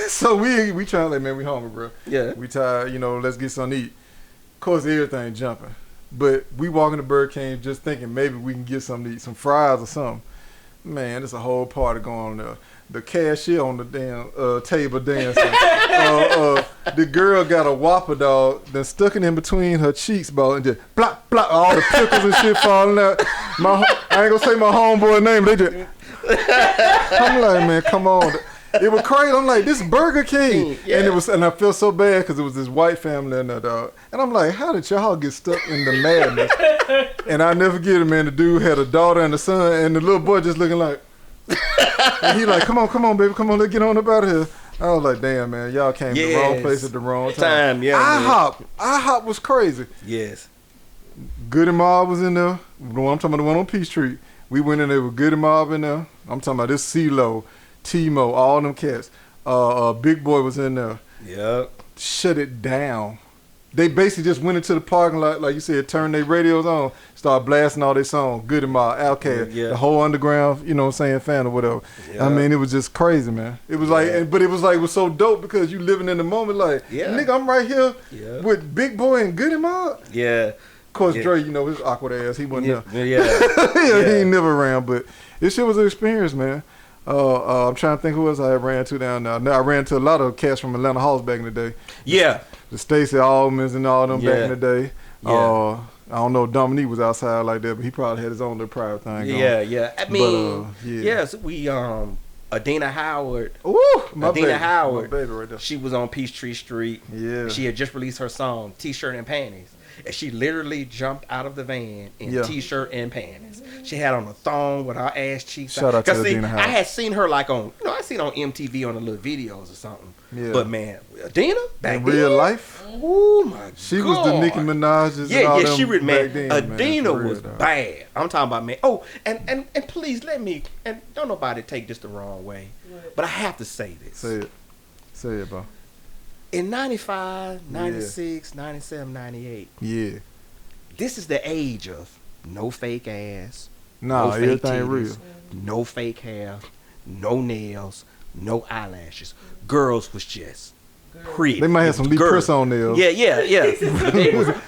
So we trying like, man, we hungry, bro. Yeah. We tired, let's get something to eat. Of course, everything jumping. But we walking to Burger King just thinking maybe we can get something to eat, some fries or something. Man, there's a whole party going on there. The cashier on the damn table dancing. The girl got a Whopper dog, then stuck it in between her cheeks, ball, and just blop, all the pickles and shit falling out. I ain't gonna say my homeboy name, they just. I'm like, man, come on. It was crazy. I'm like, this Burger King, and I felt so bad because it was this white family in there, dog. And I'm like, how did y'all get stuck in the madness? And I never forget it, man. The dude had a daughter and a son, and the little boy just looking like, and he like, come on, baby, come on, let's get on up out of here. I was like, damn, man, y'all came to the wrong place at the wrong time. IHOP was crazy. Yes. Goody Mob was in there. I'm talking about the one on Peachtree. We went in there with Goody Mob in there. I'm talking about this CeeLo, T-Mo, all them cats. Big Boy was in there. Yep. Shut it down. They basically just went into the parking lot, like you said, turned their radios on, started blasting all their songs, Goody Mob, Outkast, the whole underground, you know what I'm saying, fan or whatever. Yep. I mean, it was just crazy, man. It was like, but it was so dope because you living in the moment, like, nigga, I'm right here with Big Boy and Goody Mob. Yeah. Of course, Dre, his awkward ass, he wasn't there. Yeah. He ain't never around, but this shit was an experience, man. I'm trying to think who else I ran to down there. I ran to a lot of cats from Atlanta Halls back in the day. Yeah. The Stacey Allmans and all them back in the day. Yeah. I don't know if Dominique was outside like that, but he probably had his own little private thing going. Yeah. I mean, yes, we, Adina Howard. Ooh, my baby Howard. My baby right there. She was on Peachtree Street. Yeah. She had just released her song, T-Shirt and Panties. and she literally jumped out of the van in t-shirt and panties. She had on a thong with her ass cheeks. Shout out to Adina House. I had seen her like on, I seen her on MTV on the little videos or something. Yeah. But man, Adina back in real life, oh my god, she was the Nicki Minaj's. Yeah, and all she was man. Then, Adina was bad. I'm talking about man. Oh, and please let me, and don't nobody take this the wrong way, but I have to say this. Say it, bro. In 95, 96, 97, 98. Yeah. This is the age of no fake ass. No, fake everything titties, real. No fake hair, no nails, no eyelashes. Girls was just pretty. They might have some Lee Chris on nails. Yeah.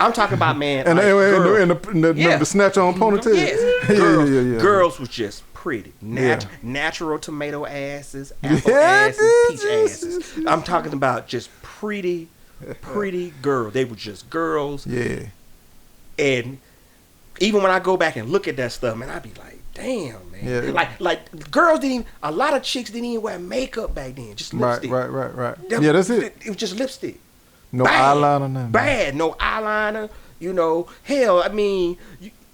I'm talking about, man. And, the snatch on ponytail. Yes. Girls was just pretty. Natural tomato asses, apple asses, peach asses. I'm talking about just pretty girls. They were just girls. Yeah. And even when I go back and look at that stuff, man, I be like, damn, man. Yeah. Like girls a lot of chicks didn't even wear makeup back then. Just lipstick. Right. Yeah, that's it. It was just lipstick. No eyeliner, nothing. Bad. No eyeliner. Hell, I mean,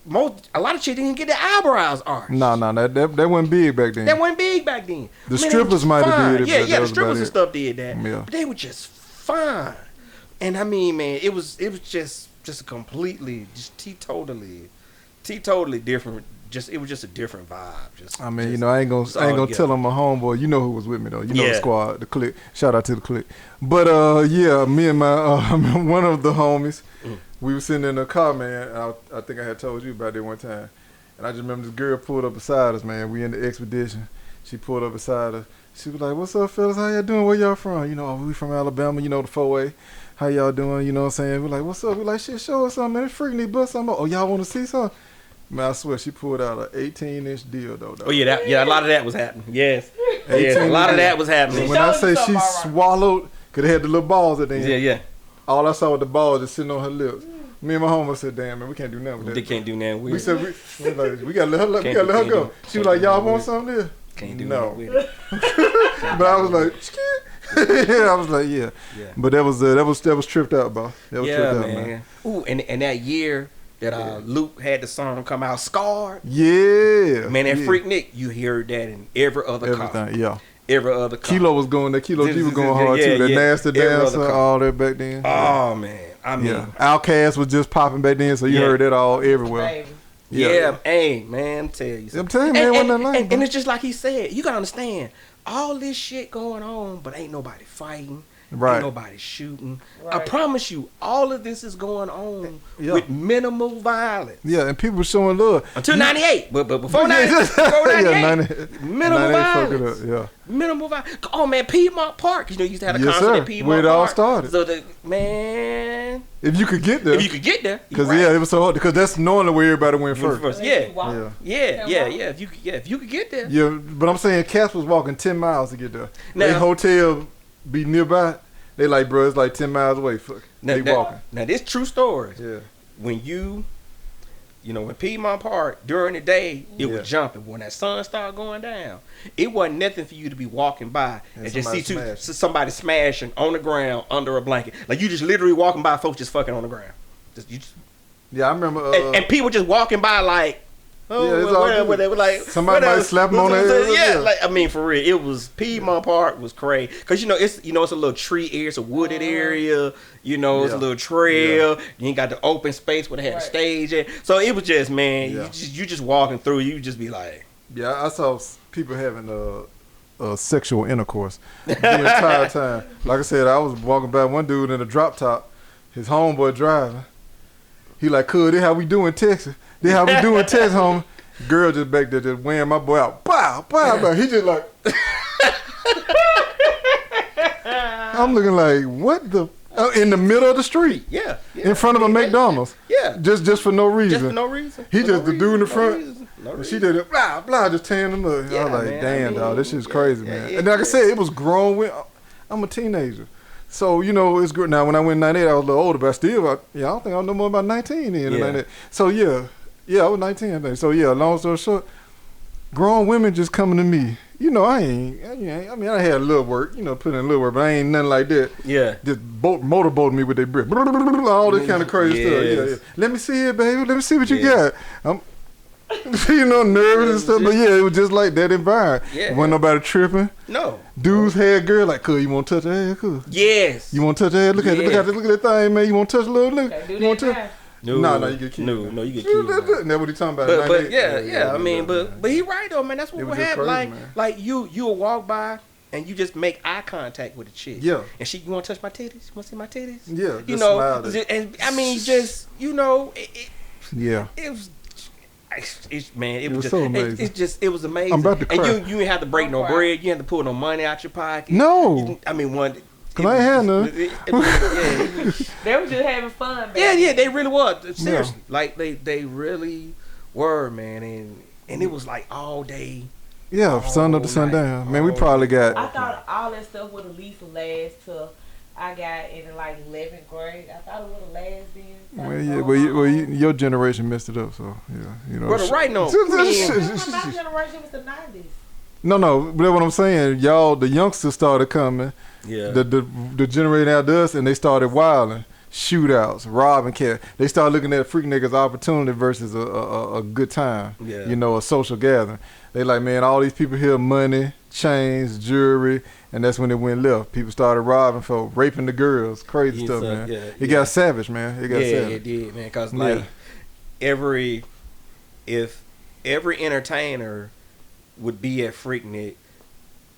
a lot of chicks didn't even get their eyebrows arched. No, that wasn't big back then. The strippers might have did it. Yeah, the strippers and stuff did that. Yeah. But they were just fine. And I mean, man, it was just a completely, just teetotally different. It was just a different vibe. I ain't gonna tell them my homeboy. You know who was with me though. The squad, the clique. Shout out to the clique. But me and my one of the homies, we were sitting in the car, man. I think I had told you about it one time. And I just remember this girl pulled up beside us, man. We in the expedition. She pulled up beside us. She was like, "What's up, fellas? How y'all doing? Where y'all from? We from Alabama. The 4A. How y'all doing? You know what I'm saying?" We're like, "What's up?" We're like, "Shit, show us something, man. Freaknic bust something up. Oh, y'all want to see something?" Man, I swear, she pulled out an 18-inch dildo, though. Oh, yeah, a lot of that was happening. Yes. A lot of that was happening. When I say she swallowed, because it had the little balls at the end. Yeah. All I saw was the balls just sitting on her lips. Me and my homie said, "Damn, man, we can't do nothing with that." They can't do nothing with it. We said, we got to let her go. She was like, "Y'all want something there?" Can't do nothing with it. But I was like, I was like, yeah. But that was tripped out, bro. That was tripped out, man. Ooh, and that year that Luke had the song come out, Scarred. Yeah. Man, that Freaknic, you heard that in every other car. Yeah. Every other car. Kilo was going there. Kilo G was going hard too. That nasty dancer, all that back then. Oh man, I mean, Outkast was just popping back then, so you heard that all everywhere. Hey man, I'm telling you. I'm telling you, man, and it's just like he said. You gotta understand, all this shit going on, but ain't nobody fighting. Right. Ain't nobody shooting. Right. I promise you, all of this is going on with minimal violence. Yeah, and people showing love. Until 98. But before 98, minimal violence. Minimal violence. Oh, man, Piedmont Park. You used to have a concert at Piedmont Park. Where it all started. So, man. If you could get there. Because, it was so hard. Because that's normally where everybody went first. Yeah. If you could get there. Yeah, but I'm saying Cass was walking 10 miles to get there. Their hotel be nearby. They like, bro, it's like 10 miles away. They walking. Now, this true story. Yeah. When when Piedmont Park, during the day, it was jumping. When that sun started going down, it wasn't nothing for you to be walking by and just see somebody smashing on the ground under a blanket. Like, you just literally walking by, folks just fucking on the ground. I remember. And people just walking by like, whatever. Like, somebody might slap them on the head. Yeah, like, I mean, for real, it was Piedmont Park was crazy because it's a little tree area, it's a wooded area. It's a little trail. You ain't got the open space where they had the stage at. So it was just, man, you just walking through, you just be like, I saw people having sexual intercourse the entire time. Like I said, I was walking by one dude in a drop top, his homeboy driving. He like, "Cool, this how we do in Texas. This how we do in Texas, homie." Girl just back there just weighing my boy out. Pow, pow, pow. He just like. I'm looking like, what the? In the middle of the street. Yeah. In front of a McDonald's. Yeah. Just for no reason. Just for no reason. He just the dude in the front. She did it, blah, blah, just tearing him up. I was like, damn, dog, this shit's crazy, man. And like I said, it was grown. I'm a teenager. So, it's good. Now, when I went in 98, I was a little older, but still, I don't think I know more about 19 then. So, I was 19, I think. So, long story short, grown women just coming to me. You know, I mean, I had a little work, put in a little work, but I ain't nothing like that. Yeah. Just motorboating me with their brick. All this kind of crazy stuff. Yeah. Let me see it, baby. Let me see what you got. I'm, nervous and stuff. But yeah, it was just like that environment. Yeah. Wasn't nobody tripping. No. Dudes had girl like, "Cuz, you want to touch her head, cuz?" Yes. You want to touch her head? Look at that thing, man. You want to touch a little look? You want to touch? No, you get killed. No, you get killed. That's what he talking about. But yeah. I mean, but he right though, man. That's what would happen. Like you'll walk by and you just make eye contact with a chick. Yeah. And you want to touch my titties? You want to see my titties? Yeah. And I mean, yeah. It was. It was so amazing. It was amazing. I'm about to cry. And you didn't have to break no bread. You had to pull no money out your pocket. No. I mean, one. Cause I ain't had none. They were just having fun. Yeah, they really was. Seriously, like they really were, man, and it was like all day. Yeah, sun up to sundown. Man, we probably got. I thought all that stuff would at least last till I got in like 11th grade. I thought it would have lasted then. Well, your generation messed it up, so yeah, But right now, my generation was the 90s. No, but what I'm saying, y'all, the youngsters started coming. Yeah. The generation after us, and they started wilding, shootouts, robbing cats. They started looking at Freaknic as opportunity versus a good time. Yeah. A social gathering. They like, man, all these people here, money, chains, jewelry, and that's when it went left. People started robbing folk, raping the girls, crazy stuff, man. It got savage, man. It got savage. It did, man. Cause if every entertainer would be at Freaknic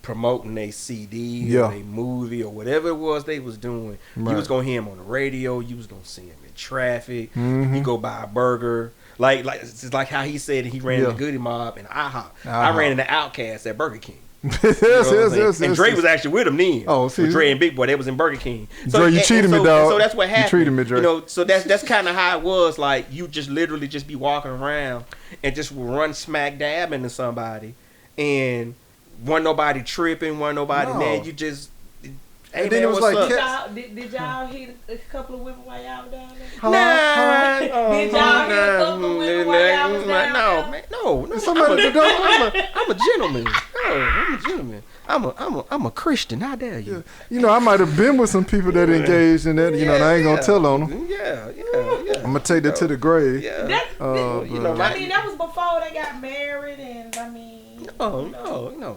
promoting a CD or a movie or whatever it was they was doing, you was gonna hear him on the radio. You was gonna see him in traffic. You go buy a burger. Like it's like how he said he ran in the Goody Mob and IHOP. I ran in the Outcast at Burger King. Yes. And Dre was actually with him then. Oh, see, Dre and Big Boy, they was in Burger King. So Dre, you cheated me, dog. So that's what happened. You treated me, Dre. So that's kind of how it was. Like you just literally just be walking around and just run smack dab into somebody, and wasn't nobody tripping, wasn't nobody mad. You just. Hey, and then it was like, did y'all hit a couple of women while y'all down there? Nah. Did y'all hit a couple of women while y'all was down there? No. I'm a gentleman. No, I'm a gentleman. I'm a Christian. How dare you? Yeah. I might have been with some people that engaged in that. And I ain't gonna tell on them. Yeah. I'm gonna take that to the grave. Yeah. That was before they got married, and I mean. No.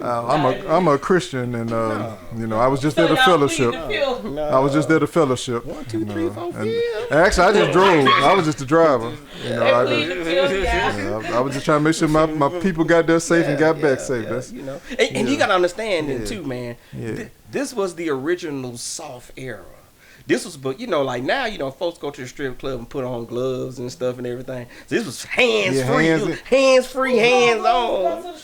I'm a Christian, and I was just there to fellowship. I was just there to fellowship. 1, 2, 3, 4, 5. Actually, I just drove. I was just the driver. I was just trying to make sure my people got there safe and got back safe. And you gotta understand too, man. This was the original soft era. This was, but like now, folks go to the strip club and put on gloves and stuff and everything. So this was hands free, hands free, hands on.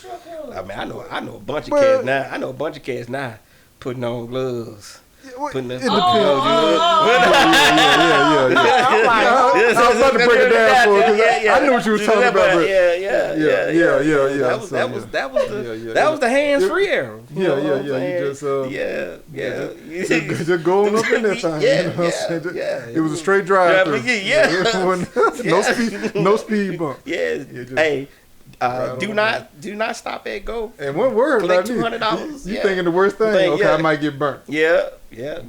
I mean, I know a bunch of cats now. I know a bunch of cats now putting on gloves. Putting the, I was about to break it down for her because I knew what you was talking about. That was the hands free era. Just going up in that time. It was a straight drive through. No speed bump. Hey. Do not stop at Go. And one word, collect $200. You thinking the worst thing? Okay, I might get burnt. Yeah.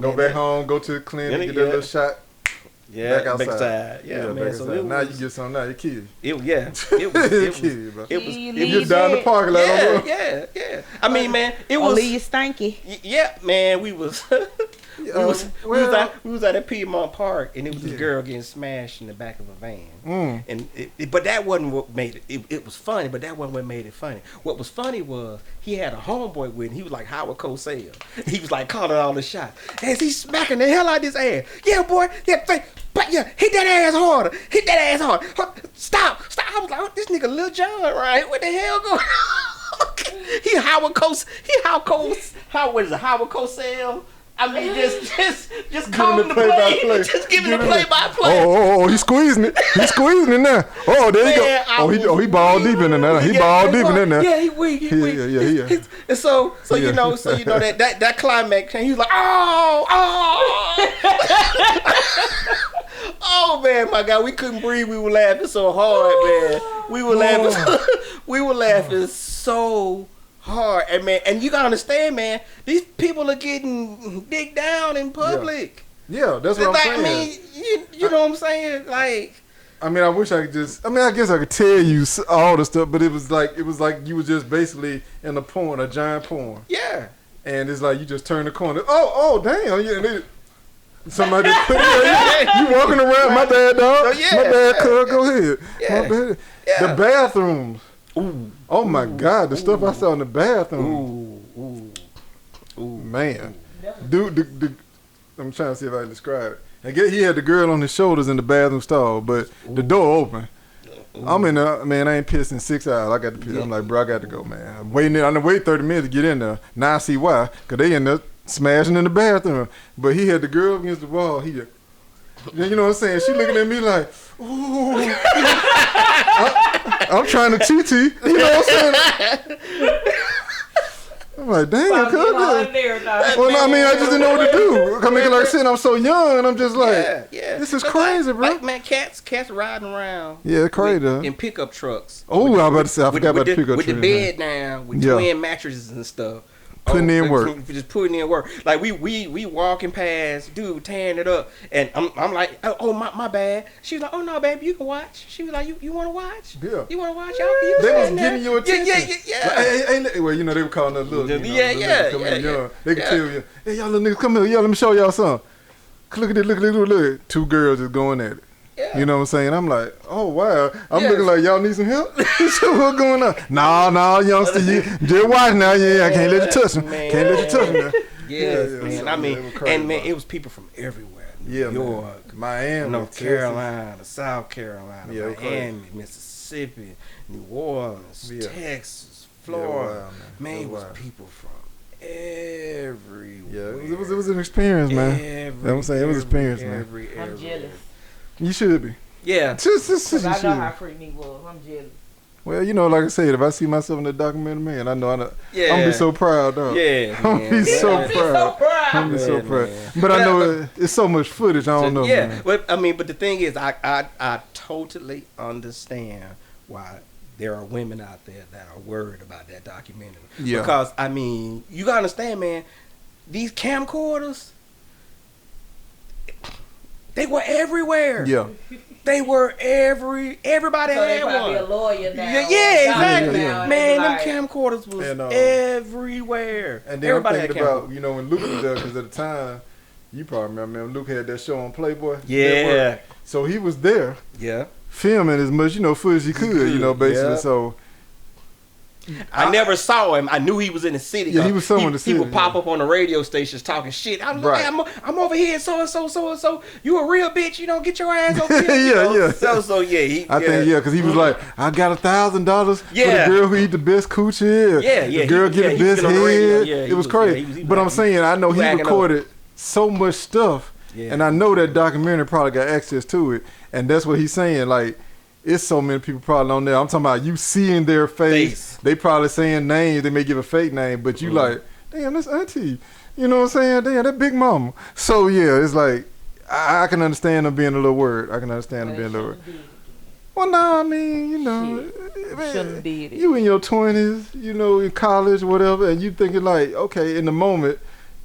Go back home, go to the clinic, get that little shot. Yeah, back outside. Yeah, man. So now you get something. Now you kid. It was. You just down the parking lot. Yeah. I mean, man, it was. Only you stanky. Yeah, man. We was. We was at a Piedmont Park, and it was this girl getting smashed in the back of a van. And but that wasn't what made it. It was funny, but that wasn't what made it funny. What was funny was he had a homeboy with him. He was like Howard Cosell. He was like calling all the shots as he's smacking the hell out of his ass. Yeah, boy. Yeah, but hit that ass harder. Hit that ass harder. Stop. I was like, oh, this nigga Lil Jon, right? What the hell going on? Howard Cosell. I mean, just call him the play. Just give him the play-by-play. Oh, he's squeezing it. He's squeezing it now. Oh, there you go. He ball deep in there. He ball deep in there. Yeah, he weak. Yeah. And so that climax, and he's like, oh man, my God, we couldn't breathe. We were laughing so hard, man. We were laughing. we were laughing so hard, and man, and you gotta understand, man, these people are getting digged down in public. Yeah, that's what I'm saying. I mean, you know what I'm saying? Like, I mean, I wish I could just. I mean, I guess I could tell you all the stuff, but it was like you was just basically in a giant porn. Yeah. And it's like you just turn the corner. Oh, damn! Yeah, somebody just put you walking around. My bad, dog. My bad, cuz. Go ahead. Yeah. My bad. Yeah. The bathrooms. Ooh. Oh my God, the stuff I saw in the bathroom. Ooh. Man, dude, I'm trying to see if I can describe it. I guess he had the girl on his shoulders in the bathroom stall, but the door open. I'm in there, man. I ain't pissed in 6 hours. I got to piss. I'm like, bro, I got to go, man. I'm waiting there. I done wait 30 minutes to get in there. Now I see why, cause they in there smashing in the bathroom. But he had the girl against the wall. You know what I'm saying? She looking at me like, ooh. I'm trying to TT. You know what I'm saying? I'm like, dang, cuz. Well, no, I mean, I just didn't know what to do. I mean, like I said, I'm so young, and I'm just like, this is crazy, bro. Like, man, cats riding around. Yeah, crazy. In pickup trucks. Oh, I was about to say, I forgot about the pickup trucks. With the bed down, with twin mattresses and stuff. Putting in work. Just putting in work. Like we walking past, dude, tearing it up, and I'm like, oh my bad. She was like, oh no, baby, you can watch. She was like, you want to watch? Yeah. You want to watch? They was getting your attention. Yeah. Like, hey, well, you know they were calling us little. Yeah. They could tell you, hey y'all little niggas, come here, y'all, let me show y'all something. Look at this, look. Two girls just going at it. Yeah. You know what I'm saying? I'm like, oh wow. I'm looking like, y'all need some help? So what's going on? No, youngster, you just watch now. Yeah, I can't let you touch him. Can't let you touch him now. Yes, man. So, I mean, and man, it was people from everywhere. New York, Miami, North Carolina, South Carolina, Miami, Mississippi, New Orleans, Texas, Florida. Man, it was people from everywhere. Yeah, it was an experience, man. You know what I'm saying? It was an experience, man. I'm jealous. You should be. Yeah. Because I know how Freaknic was. I'm jealous. Well, you know, like I said, if I see myself in the documentary, man, I'm gonna be so proud, dog. Yeah, I'm gonna be so proud. I'm gonna be so proud. But I know it's so much footage. I don't know. Yeah, man. but I mean, but the thing is, I totally understand why there are women out there that are worried about that documentary. Yeah. Because I mean, you gotta understand, man. These camcorders, they were everywhere. Yeah. They were everybody so had one. Be a lawyer now. Yeah, exactly. Yeah. Man, them camcorders was everywhere. And then everybody I'm thinking about, you know, when Luke was there, because at the time, you probably remember, Luke had that show on Playboy. Yeah. So he was there. Yeah. Filming as much, footage as he could, basically. Yeah. So I never saw him. I knew he was in the city. Yeah, he was somewhere in the city. He would pop up on the radio stations talking shit. I'm like, hey, I'm over here, so and so. You a real bitch? Get your ass over here. Yeah. So yeah. I think because he was like, I got $1,000 for the girl who eat the best coochie. Yeah. The girl get the best head. It was crazy. He but I'm saying, I know he recorded so much stuff, and I know that documentary probably got access to it, and that's what he's saying. Like, it's so many people probably on there. I'm talking about you seeing their face. They probably saying names. They may give a fake name, but you like, damn, that's auntie. You know what I'm saying? Damn, that big mama. So yeah, it's like I can understand them being a little worried. I can understand them being a little worried. Well, no, I mean, man, you in your 20s, in college, whatever, and you thinking like, okay, in the moment,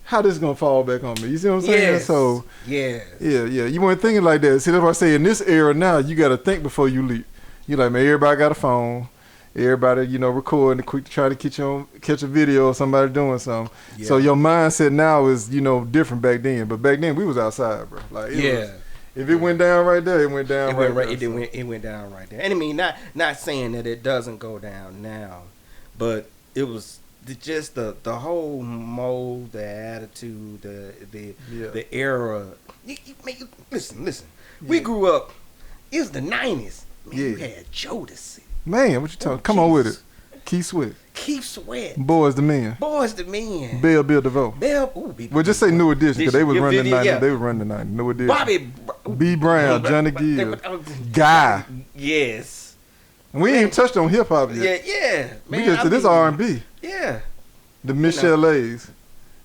how this gonna fall back on me? You see what I'm saying? Yes. So yeah. You weren't thinking like that. See, that's why I say in this era now, you got to think before you leap. You like, man, everybody got a phone. Everybody, recording, quick to try to catch a video of somebody doing something. Yeah. So your mindset now is, different back then. But back then we was outside, bro. Like, if it went down right there, it went down right there. It went down right there. And I mean, not saying that it doesn't go down now, but it was just the whole mold, the attitude, the era. Listen. We grew up. It was the 90s. Man, you had Jodeci. Man, what you talking? Come on with it. Keith Sweat. Boys to Men. Bell Bill DeVoe. Well, just say New Edition, because they was running the 90s. Yeah. They was running the 90s. New Edition. Bobby B. Brown, Johnny Gill. Guy. Yes. And we ain't even touched on hip hop yet. Yeah. Man, we just this R&B. Yeah. The Michelle A's.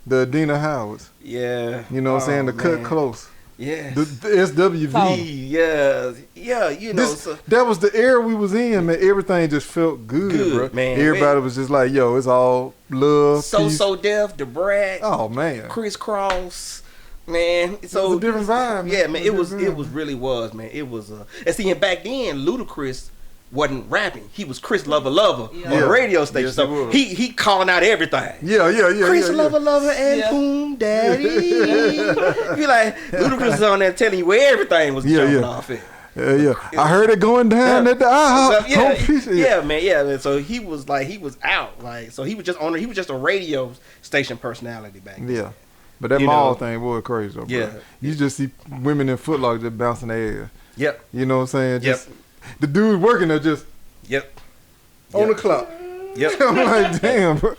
The Adina Howards. Yeah. You know what I'm saying? The Cut Close. Yes. The SWV. Yeah, you know. That was the era we was in, man. Everything just felt good, bro. Man. Everybody was just like, yo, it's all love, peace. So Def, the Brat. Oh, man. Crisscross. Man, so it was a different vibe, man. Yeah, man, it really was, man. It was and see, and back then Ludacris wasn't rapping. He was Chris Lover on the radio station. Yes, so he calling out everything. Yeah. Chris Lover and Boom Daddy. You like Ludacris is on there telling you where everything was jumping off it. Yeah. I heard it going down at the IHOP. Yeah, man. So he was out. Like, so he was just a radio station personality back then. Yeah. But that mall thing was crazy, though, bro. Yeah. You just see women in Foot Locker just bouncing their air. Yep. You know what I'm saying? Just, the dude working there just on the clock. Yep. I'm like, damn, bro.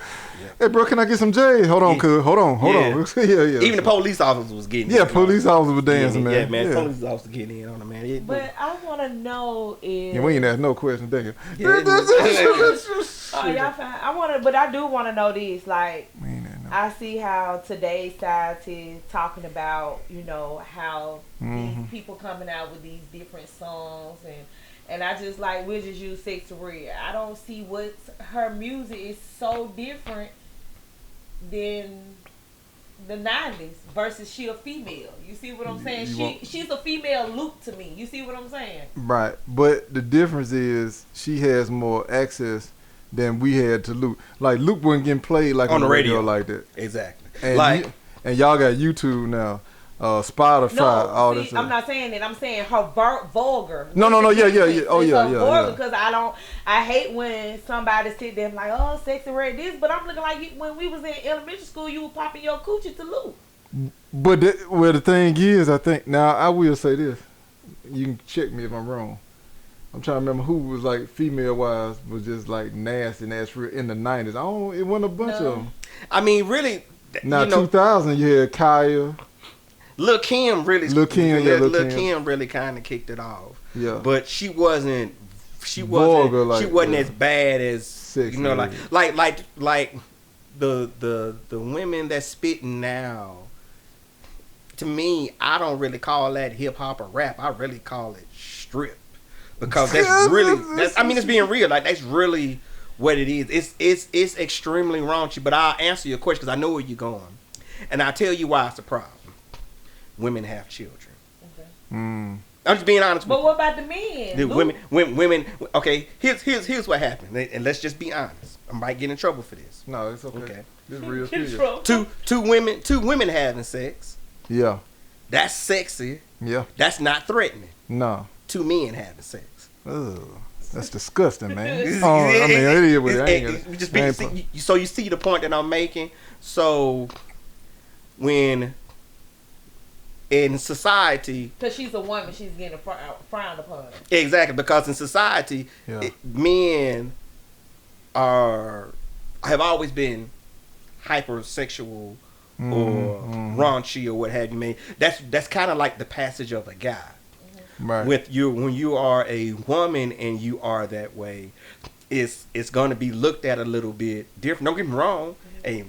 Hey, bro, can I get some J's? Hold on, cuz. Hold on. yeah. Even the police officers was getting in. Yeah, police officers were dancing, man. Yeah, man. Police officers getting in on it, man. But I want to know if... Yeah, we ain't asked no questions, thank you. Y'all fine. But I do want to know this. Like, I see how today's society talking about, you know, how these people coming out with these different songs and I just like, we'll just use Sexy Red. I don't see what her music is so different than the 90s versus she a female. You see what I'm saying? She's a female Luke to me. You see what I'm saying? Right. But the difference is she has more access than we had to Luke. Like Luke wasn't getting played like on the radio like that. Exactly. And and y'all got YouTube now. Spotify, all this. I'm not saying that. I'm saying her vulgar. No. Yeah. Oh, yeah. Vulgar because I hate when somebody sit there and like, oh, Sexy Red this, but I'm looking like when we was in elementary school, you were popping your coochie to Luke. But the thing is, I think now I will say this. You can check me if I'm wrong. I'm trying to remember who was like female wise was just like nasty and that's real in the 90s. It wasn't a bunch of them. I mean, really. Now 2000, you had Kaya. Lil' Kim really kind of kicked it off. Yeah. But she wasn't vulgar, she wasn't as bad as sexy, you know, like the women that's spitting now. To me, I don't really call that hip hop or rap. I really call it strip. Because it's being real. Like, that's really what it is. It's extremely raunchy, but I'll answer your question because I know where you're going. And I'll tell you why it's a problem. Women have children. Okay. I'm just being honest with you. But what about the men? The women. Okay, here's what happened. And let's just be honest. I might get in trouble for this. No, it's okay. This real serious. Two women having sex. Yeah. That's sexy. Yeah. That's not threatening. No. Two men having sex. Ugh. That's disgusting, man. So you see the point that I'm making. So when in society, because she's a woman, she's getting frowned upon. Exactly, because in society, men have always been hypersexual or raunchy or what have you. Man, that's kind of like the passage of a guy. Right. When you are a woman and you are that way, it's going to be looked at a little bit different. Don't get me wrong. Hey,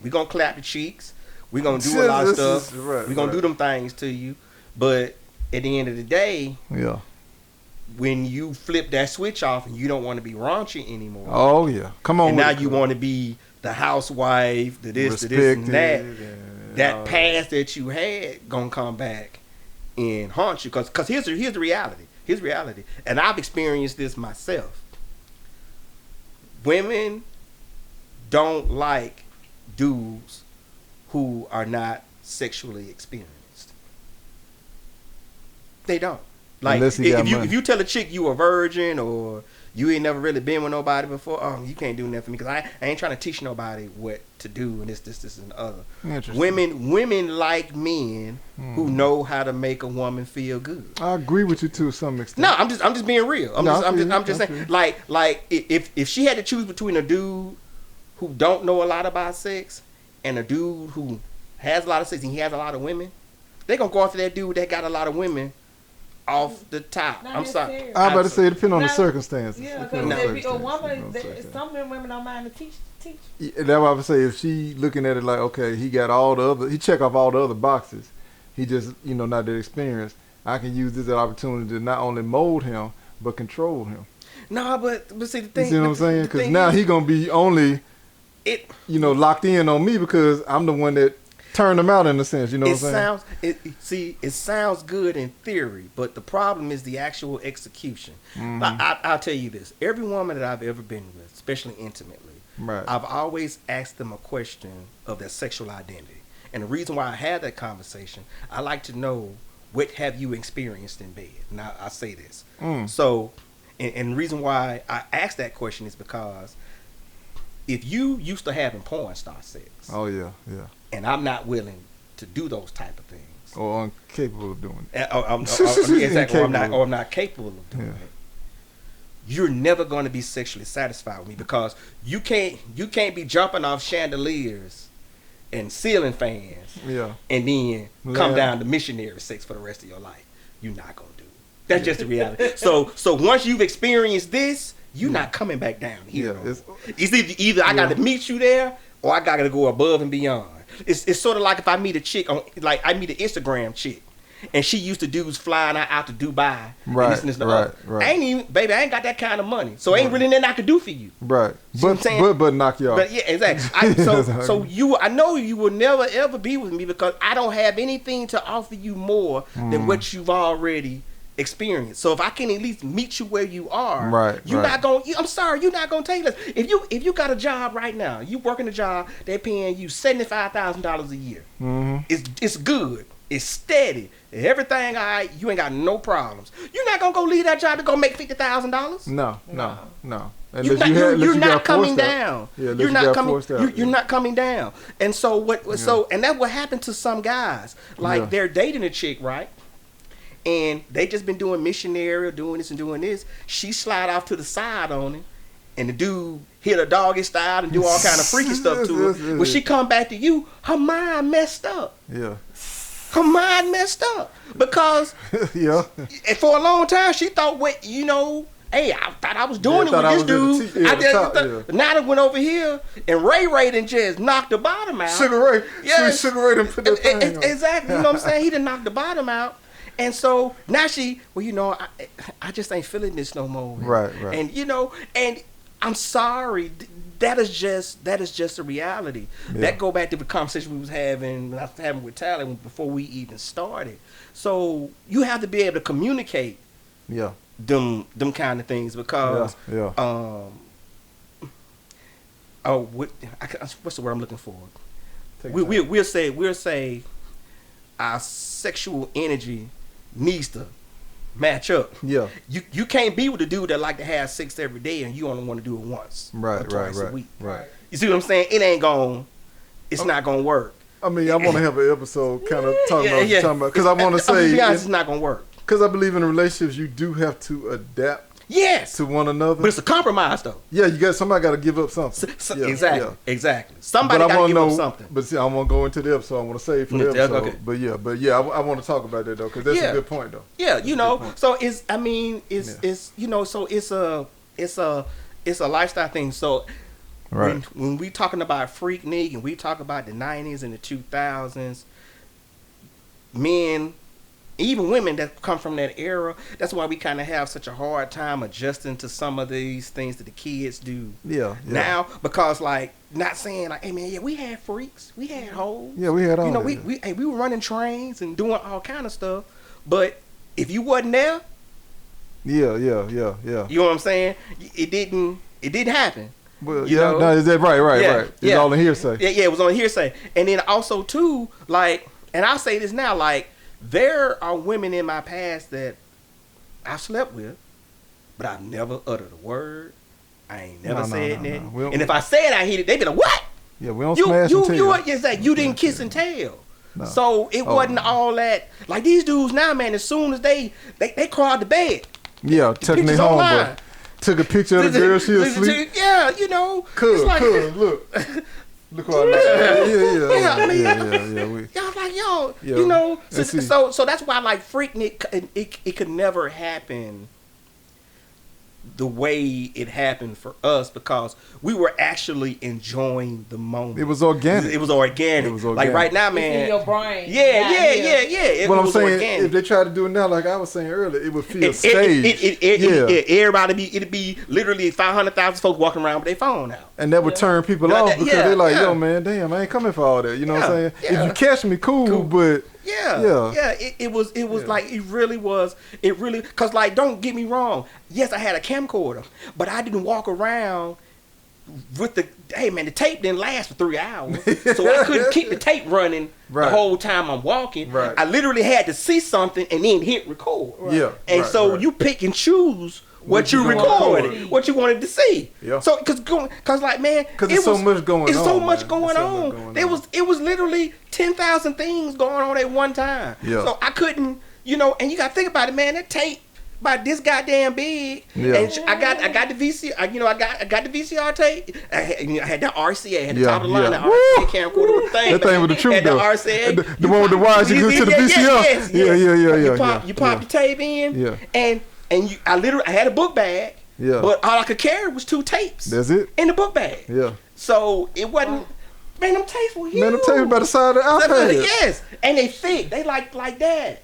we gonna clap the cheeks. We gonna do a lot of stuff. We gonna do them things to you. But at the end of the day, when you flip that switch off and you don't want to be raunchy anymore. Oh yeah, come on. And now you want to be the housewife, the this and that. That past that you had gonna come back and haunt you. Because here's the reality. Here's reality. And I've experienced this myself. Women don't like dudes who are not sexually experienced. They don't. Like, if you tell a chick you a virgin or you ain't never really been with nobody before, you can't do nothing for me because I ain't trying to teach nobody what to do and this and the other. Women like men who know how to make a woman feel good. I agree with you to some extent. No, I'm just being real. I'm just saying, like if she had to choose between a dude who don't know a lot about sex and a dude who has a lot of sex and he has a lot of women, they gonna go after that dude that got a lot of women off the top. I'm sorry. I'm about to say it depends on the circumstances. Yeah, because a woman, some women don't mind to teach. That's why I would say if she looking at it like, okay, he got all the other, he check off all the other boxes, he just, not that experienced. I can use this opportunity to not only mold him, but control him. Nah, but see the thing. You see what I'm saying? Because now he gonna be only, locked in on me because I'm the one that turned him out in a sense. You know what I'm saying? It sounds good in theory, but the problem is the actual execution. Mm-hmm. I'll tell you this: every woman that I've ever been with, especially intimately, right. I've always asked them a question of their sexual identity, and the reason why I had that conversation, I like to know what have you experienced in bed. Now I say this, so. And the reason why I asked that question is because if you used to having porn star sex, oh yeah, and I'm not willing to do those type of things, or incapable of doing it, exactly, or I'm not capable of doing it, you're never going to be sexually satisfied with me because you can't be jumping off chandeliers and ceiling fans, and then come down to missionary sex for the rest of your life. You're not gonna do it. That's just the reality. So once you've experienced this, you're not coming back down here. It's either I got to meet you there, or I got to go above and beyond. It's sort of like if I meet a chick I meet an Instagram chick, and she used to dudes flying out to Dubai. Right. I ain't got that kind of money, so ain't really nothing I could do for you. Right. But knock you off. But yeah, exactly. I know you will never ever be with me because I don't have anything to offer you more than what you've already experience. So if I can at least meet you where you are, not gonna. I'm sorry, you're not gonna take less. If you got a job right now, you working a job, they're paying you $75,000 a year. Mm-hmm. It's good. It's steady. Everything you ain't got no problems. You're not gonna go leave that job to go make $50,000. No. You're not coming down. You're not coming down. And so and that's what happened to some guys. Like they're dating a chick, right? And they just been doing missionary or doing this and doing this. She slide off to the side on him, and the dude hit a doggy style and do all kind of freaky stuff to her. When she come back to you, her mind messed up. Yeah. Her mind messed up because and for a long time she thought, hey, I thought I was doing it with this dude. Now that went over here and Ray done just knocked the bottom out. Sugar Ray. Sugar Ray done put that thing on. Exactly. You know what I'm saying? He done knocked the bottom out. And so now I just ain't feeling this no more. Right. And and I'm sorry, that is just a reality. Yeah. That go back to the conversation we was having with Tyler before we even started. So you have to be able to communicate. Yeah. Them kind of things because what's the word I'm looking for? We'll say our sexual energy needs to match up. Yeah. You can't be with a dude that like to have sex every day and you only want to do it once. Or twice a week. Right. You see what I'm saying? It's not gonna work. I mean, I want to have an episode kind of talking about because I want to say be honest, it's not gonna work. Because I believe in relationships you do have to adapt. Yes. To one another. But it's a compromise though. Yeah, somebody got to give up something. Exactly. Somebody got to give up something. But see, I want to go into the episode. I want to save for the episode. Okay. But I want to talk about that though, because that's a good point though. Yeah, so it's a lifestyle thing. So when we talking about Freaknic and we talk about the 90s and the 2000s, men, even women that come from that era, that's why we kind of have such a hard time adjusting to some of these things that the kids do now, because not saying hey man, we had freaks, we had hoes, we had all we were running trains and doing all kind of stuff, but if you wasn't there, you know what I'm saying, it didn't happen. Well, is that right? It's all in hearsay. Yeah, it was on hearsay. And then also too, and I'll say this now, there are women in my past that I slept with, but I've never uttered a word. I ain't never said that. And if I said I hit it, they be like, "What? Yeah, we don't smash and tell. You didn't kiss and tell." No. So it wasn't all that. Like these dudes now, man. As soon as they crawl out the bed, taking their home, but took a picture of the girl she was asleep. Yeah, Cuz, look. Look what So that's why Freaknic, it could never happen the way it happened for us because we were actually enjoying the moment. It was organic. It was organic. Like right now, man. It's in your brain. Yeah. It what I'm was saying, organic. if they try to do it now, like I was saying earlier, it would feel staged. It'd be literally 500,000 folks walking around with their phone out. And that would turn people off because they're like, yo, man, damn, I ain't coming for all that. You know what I'm saying? If you catch me, cool. But it was like it really because like don't get me wrong, yes I had a camcorder but I didn't walk around with the tape didn't last for 3 hours so I couldn't keep the tape running the whole time I'm walking. I literally had to see something and then hit record. You pick and choose what you recorded, what you wanted to see. So, cause like man, there's so much going on. It's so much going on. It was literally 10,000 things going on at one time. So I couldn't, and you got to think about it, man. That tape about this goddamn big, and I got the VCR. I got the VCR tape. I had the RCA. I had the top of the line. The RCA camcorder with the thing. That thing with the truth though. The RCA. The one with the wires you go to the VCR. Yeah. You pop the tape in. And I had a book bag, but all I could carry was 2 tapes. That's it. In the book bag. So it wasn't. Man, them tapes were huge. Man, them tapes by the side of the iPad. Yes, and they thick. They like that.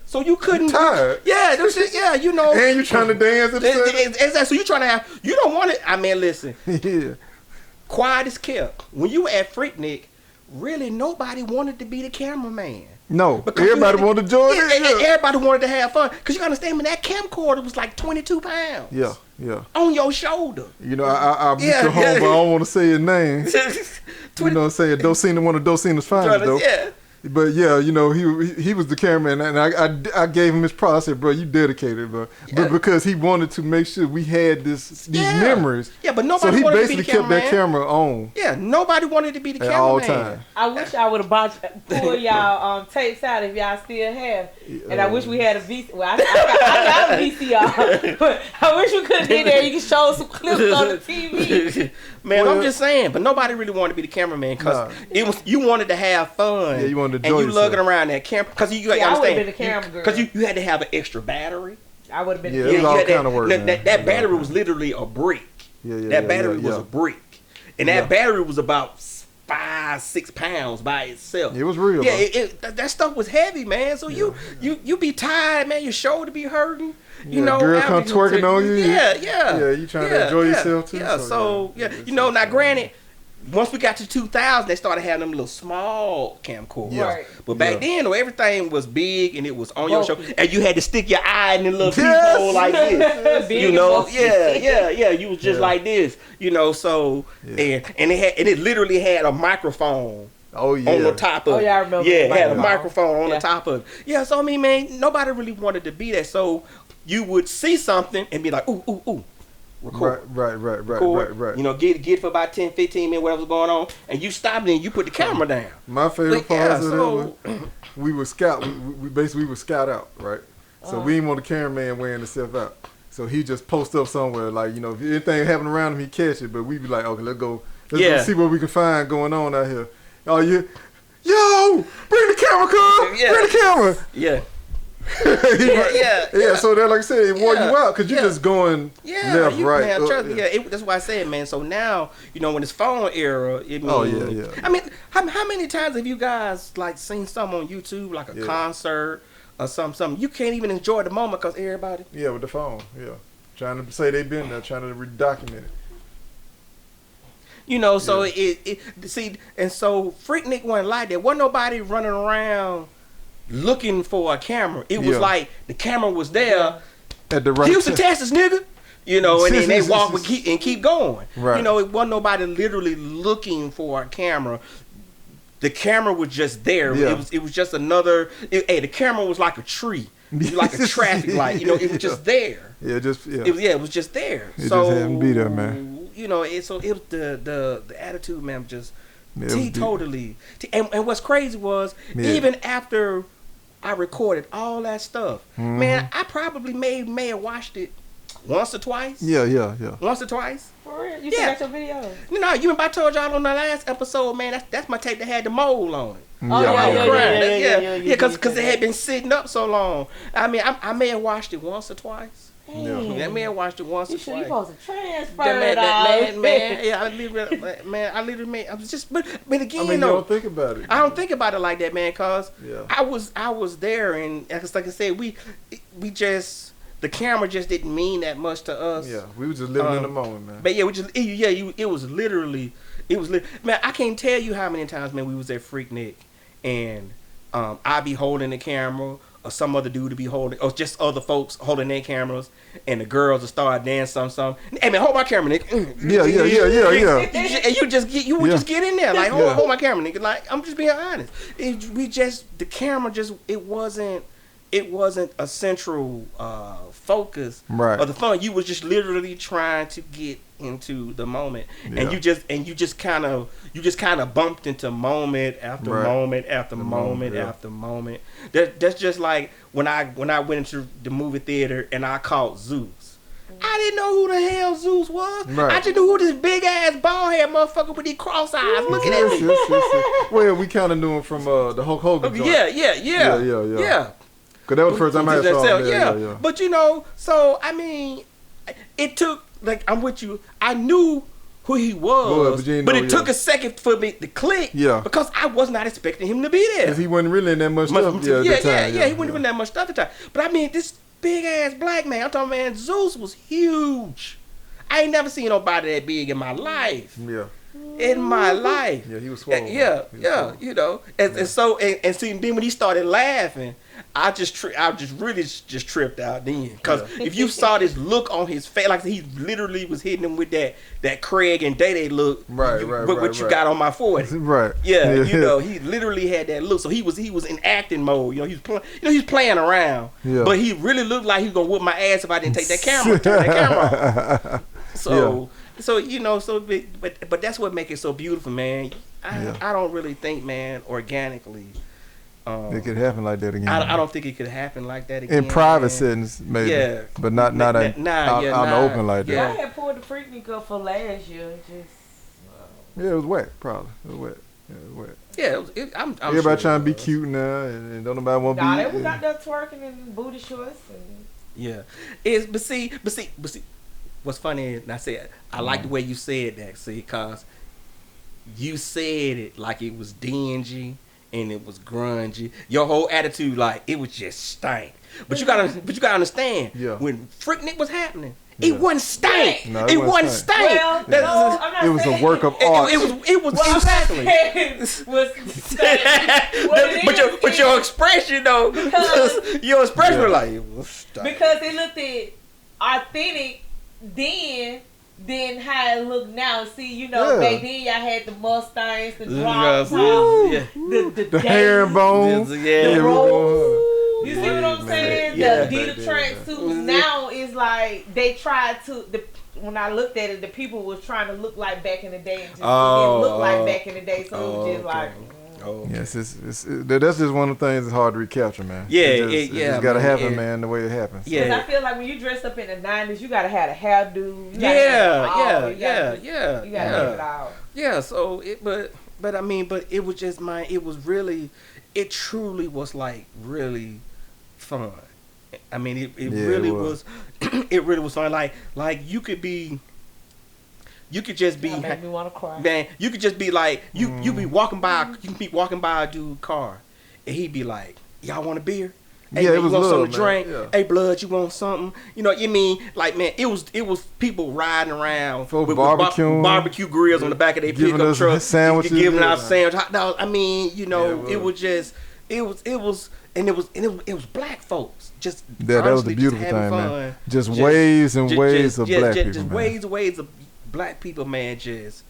So you couldn't. You're tired. Yeah, them shit, And you trying to dance at the same time. So you trying to have. You don't want it. I mean, listen. Quiet as kept. When you were at Freaknic, really nobody wanted to be the cameraman. No, because everybody wanted to join it. Everybody wanted to have fun. Because you understand, man, that camcorder was like 22 pounds. Yeah. On your shoulder. I'll beat your home, but I don't want to say his name. You know what I'm saying? Docina, one of Docina's finest, though. Yeah. But he was the cameraman, and I gave him his prize. I said, bro, you dedicated, bro. But because he wanted to make sure we had these memories. Yeah, but nobody wanted to be the cameraman. So he basically kept that camera on. Yeah, nobody wanted to be the cameraman. At all times. I wish I would have pulled y'all tapes out if y'all still have. And I wish we had a VCR. Well, I got a VCR. But I wish we could have been there. You can show some clips on the TV. Man, I'm just saying. But nobody really wanted to be the cameraman because you wanted to have fun. Yeah, you wanted to enjoy yourself. Lugging around that camera because you understand. I would have been the camera girl. Because you had to have an extra battery. I would have been. It was all kind of work. That battery was literally a brick. That battery was a brick, and that battery was about 5-6 pounds by itself. It was real. Yeah, that stuff was heavy, man. So you be tired, man. Your shoulder be hurting. Girl come twerking on you. Yeah. You trying to enjoy yourself too. Now granted, once we got to 2000, they started having them little small camcorders. Right. But back then, everything was big and it was on your show, and you had to stick your eye in the little peephole like this. You was just like this. So and it literally had a microphone. On the top of it. I remember. Yeah, it had a microphone on the top of it. Yeah, so I mean, man, nobody really wanted to be that. So you would see something and be like, ooh. Record. Right. Get it for about 10-15 minutes, whatever's going on, and you stop it and you put the camera down. My favorite part of that was we would scout. We basically would scout out, right? So we didn't want the cameraman wearing himself out. So he just post up somewhere, like if anything happened around him, he catch it. But we'd be like, okay, let's go see what we can find going on out here. Oh, yo, bring the camera, cuz. Bring the camera. Yeah. So that, like I said, it wore you out because you're just going left, right. Man, that's why I said, man. So now, when it's phone era, it means. I mean, how many times have you guys seen something on YouTube, like a concert or something? You can't even enjoy the moment because everybody. Yeah, with the phone. Yeah, trying to say they've been there, trying to document it. So and so Freaknic wasn't like that. Wasn't nobody running around looking for a camera. It was like the camera was there at the right Houston, Texas, nigga. And then they walk and keep going. Right. It wasn't nobody literally looking for a camera. The camera was just there. Yeah. It was just another. The camera was like a tree, like a traffic light. It was just there. It was just there. It just had to be there, man. It was the attitude, man, just totally. And what's crazy was even after I recorded all that stuff, man, I probably may have watched it once or twice. Yeah. Once or twice. For real? You still got your video? No, you remember I told y'all on the last episode, man, that's my tape that had the mole on it. Yeah, because it had been sitting up so long. I mean, I may have watched it once or twice. Dang. That man watched it once or You twice. supposed to transfer That it all. man, yeah, I literally, man, I was just, but again, I mean, you don't think about it. I don't think about it like that, man, cause Yeah. I was there, and like I said, we just, the camera just didn't mean that much to us. Yeah, we were just living in the moment, man. But yeah, it was literally, man, I can't tell you how many times, man, we was at Freaknic, and I be holding the camera, or some other dude to be holding, or just other folks holding their cameras, and the girls will start dancing something. Hey man, hold my camera, Nick. Yeah. And you just get in there, like hold my camera, nigga. Like, I'm just being honest. The camera just, it wasn't a central focus of the fun. You was just literally trying to get into the moment, and you just kind of bumped into moment after moment after moment after moment. That's just like when I went into the movie theater and I caught Zeus. I didn't know who the hell Zeus was. Right. I just knew who this big ass bald head motherfucker with these cross eyes looking at me. Yes. Well, we kind of knew him from the Hulk Hogan joint. Yeah. Cause that was the first time I saw him. Yeah. But you know, so I mean, it took, like, I'm with you. I knew who he was, but it took a second for me to click. Yeah. Because I was not expecting him to be there. Because he wasn't really in that much stuff. He wasn't in that much stuff at the time. But I mean, this big ass black man, I'm talking, man, Zeus was huge. I ain't never seen nobody that big in my life. Yeah. In my life. Yeah, he was swole. You know. And see, then when he started laughing, I just really tripped out then. Because if you saw this look on his face, like he literally was hitting him with that Craig and Day look. Right. What you got on my forehead. Right. Yeah, you know, he literally had that look. So he was in acting mode. You know, he was playing around. Yeah. But he really looked like he was gonna whoop my ass if I didn't take that camera, turn that camera off. So you know, but that's what makes it so beautiful, man. I don't really think, man, organically. It could happen like that again. I don't think it could happen like that again. In private settings, maybe. But not out in the open like that. Yeah, I had pulled the Freaknic up for last year. Yeah, it was wet, probably. It was wet. Yeah, it was wet. Yeah, I'm everybody sure trying to be cute now, and don't nobody want to be. Nah, they was out there twerking in booty shorts. But see. What's funny is, I like the way you said that, because you said it like it was dingy and it was grungy. Your whole attitude, like, it was just stank. But you gotta understand, when Freaknic was happening, it wasn't stank. No, it wasn't stank. Well, no, I'm not it was a work of art. It was exactly. But your expression though, your expression was like, it was stank. Because it looked authentic then how it look now. See, you know, back then y'all had the Mustangs, the drop tops, the herringbone, the rolls. You see what I'm saying? The Adidas tracksuits. Now is like they tried to. When I looked at it, the people was trying to look like back in the day, and just didn't look like back in the day. So it was just like. Yes, that's just one of the things that's hard to recapture, man. It just gotta happen, man, the way it happens. Yeah, because I feel like when you dressed up in the 90s, you gotta have a hairdo. You gotta have it all. Yeah. So but I mean, but it was just it truly was like really fun. I mean, it really was. It really was fun. Like you could be. You could just be. That made me want to cry. Man, you could just be like you be walking by. You can be walking by a dude's car, and he'd be like, "Y'all want a beer? Hey, man, it was you want love, something to drink? Yeah. Hey, blood, you want something? You know what you mean? Like, man, it was people riding around with barbecue grills on the back of their pickup truck, sandwiches, giving out sandwiches, hot dogs. I mean, you know, it was black folks. Just that was the beautiful thing, man. Just waves and waves of black people, just waves of black people, man, just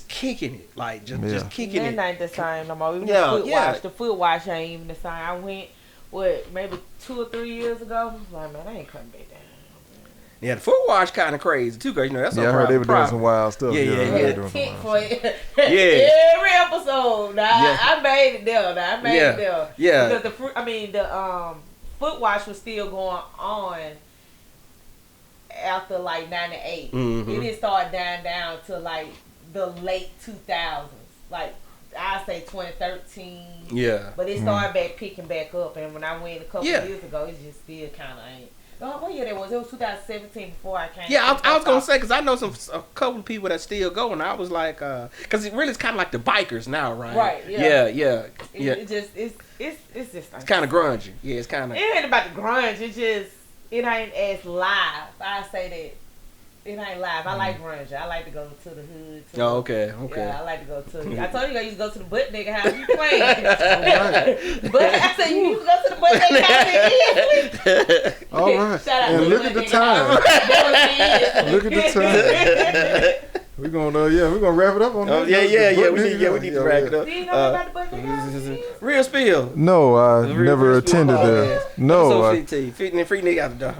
kicking it, like just kicking it. That ain't the same no more. The foot wash ain't even the same. I went maybe 2 or 3 years ago. I was like, man, I ain't coming back down. Yeah, the foot wash kind of crazy too, cause you know that's I heard they were doing some wild stuff. Every episode. I made it there. Yeah. Because the foot wash was still going on after like 98. Mm-hmm. It didn't start dying down to like the late 2000s. Like I say 2013. Yeah. But it started picking back up, and when I went a couple years ago, it just still kind of ain't. What year that was? It was 2017 before I came. Yeah, I was gonna say because I know a couple of people that still go, and I was like, because it really is kind of like the bikers now, right? Right. Yeah. It's just kind of grungy. Yeah, it's kind of. It ain't about the grunge. It ain't as live. I say that. It ain't live. I like grunge. I like to go to the hood. Okay. Yeah, I like to go to. I told you I used to go to the butt nigga house. You playing? But I said you used to go to the butt nigga house. All right. Shout out And to look at the time. Look at the time. We're gonna wrap it up on that. We need to wrap it up. Do you know about the butt nigga house? Real spill. No, I never attended there. No, Freaknic out the door.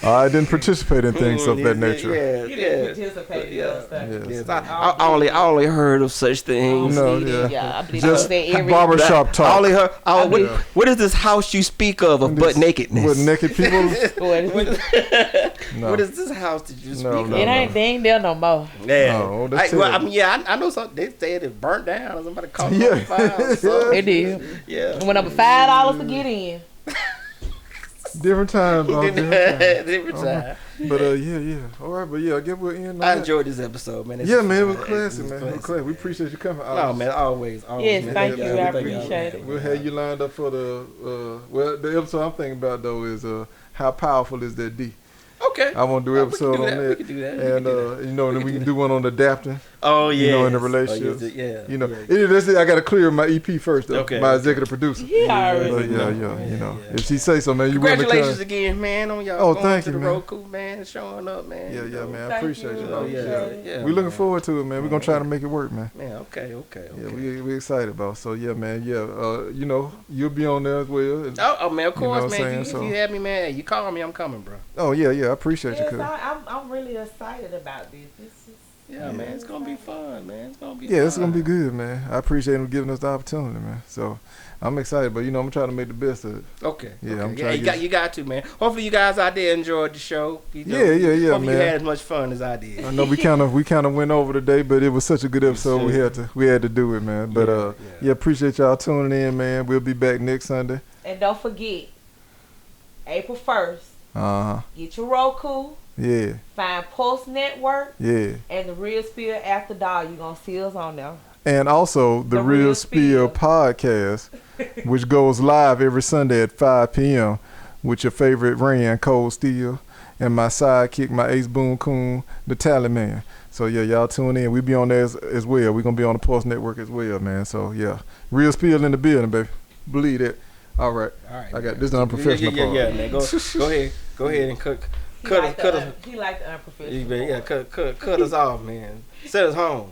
I didn't participate in things of that nature. You didn't participate in stuff. Yes. I only heard of such things. No, I believe just every barbershop talk. I only heard. What is this house you speak of butt nakedness? With naked people? What is this house that you speak of? They ain't there no more. Yeah. No, I know something. They said it burnt down or somebody caught it on fire. So. It did. Yeah. It went up $5 to get in. Different times, bro. Different time. But all right. But I guess we'll end. I enjoyed this episode, man. Man, it was classic, man. It was classic. We appreciate you coming. No, man, always. Yes, man. thank you. I appreciate it. We'll have you lined up for the the episode I'm thinking about though is how powerful is that D? Okay. I want to do an episode on that. We can do that. And then we can do one on adapting. Oh yeah. In the relationships. Yeah. I got to clear my EP first though. Okay. My executive producer. If she say so, man. Congratulations again, man, on y'all. Oh, going thank to you, the man. Roku, man, showing up, man. Yeah, man. I appreciate you, bro. Yeah. We looking forward to it, man. We're gonna try to make it work, man. Man, okay. Yeah, we excited about. So man. You'll be on there as well. Oh man, of course, man. If you have me, man, you call me, I'm coming, bro. Oh yeah. I appreciate you, cuz. I'm really excited about this. Man, it's gonna be fun, man. It's gonna be it's gonna be good, man. I appreciate him giving us the opportunity, man. So I'm excited, but I'm gonna try to make the best of it. Okay. Yeah, I'm trying. You got to, man. Hopefully, you guys out there enjoyed the show. Yeah, Hopefully man. you had as much fun as I did. I know we kind of went over today, but it was such a good episode. We had to do it, man. But appreciate y'all tuning in, man. We'll be back next Sunday. And don't forget, April 1st. Get your Roku. Yeah. Find Pulse Network. Yeah. And the Real Spill After Dark. You're going to see us on there. And also the Real Spill podcast, which goes live every Sunday at 5 p.m. with your favorite Rand, Cold Steel, and my sidekick, my Ace Boon Coon, the Tally Man. So y'all tune in. We be on there as well. We're going to be on the Pulse Network as well, man. So Real Spill in the building, baby. Believe that. All right. I got this unprofessional part. Yeah, man. Go ahead and cut us. He like the unprofessional. Cut us off, man. Set us home.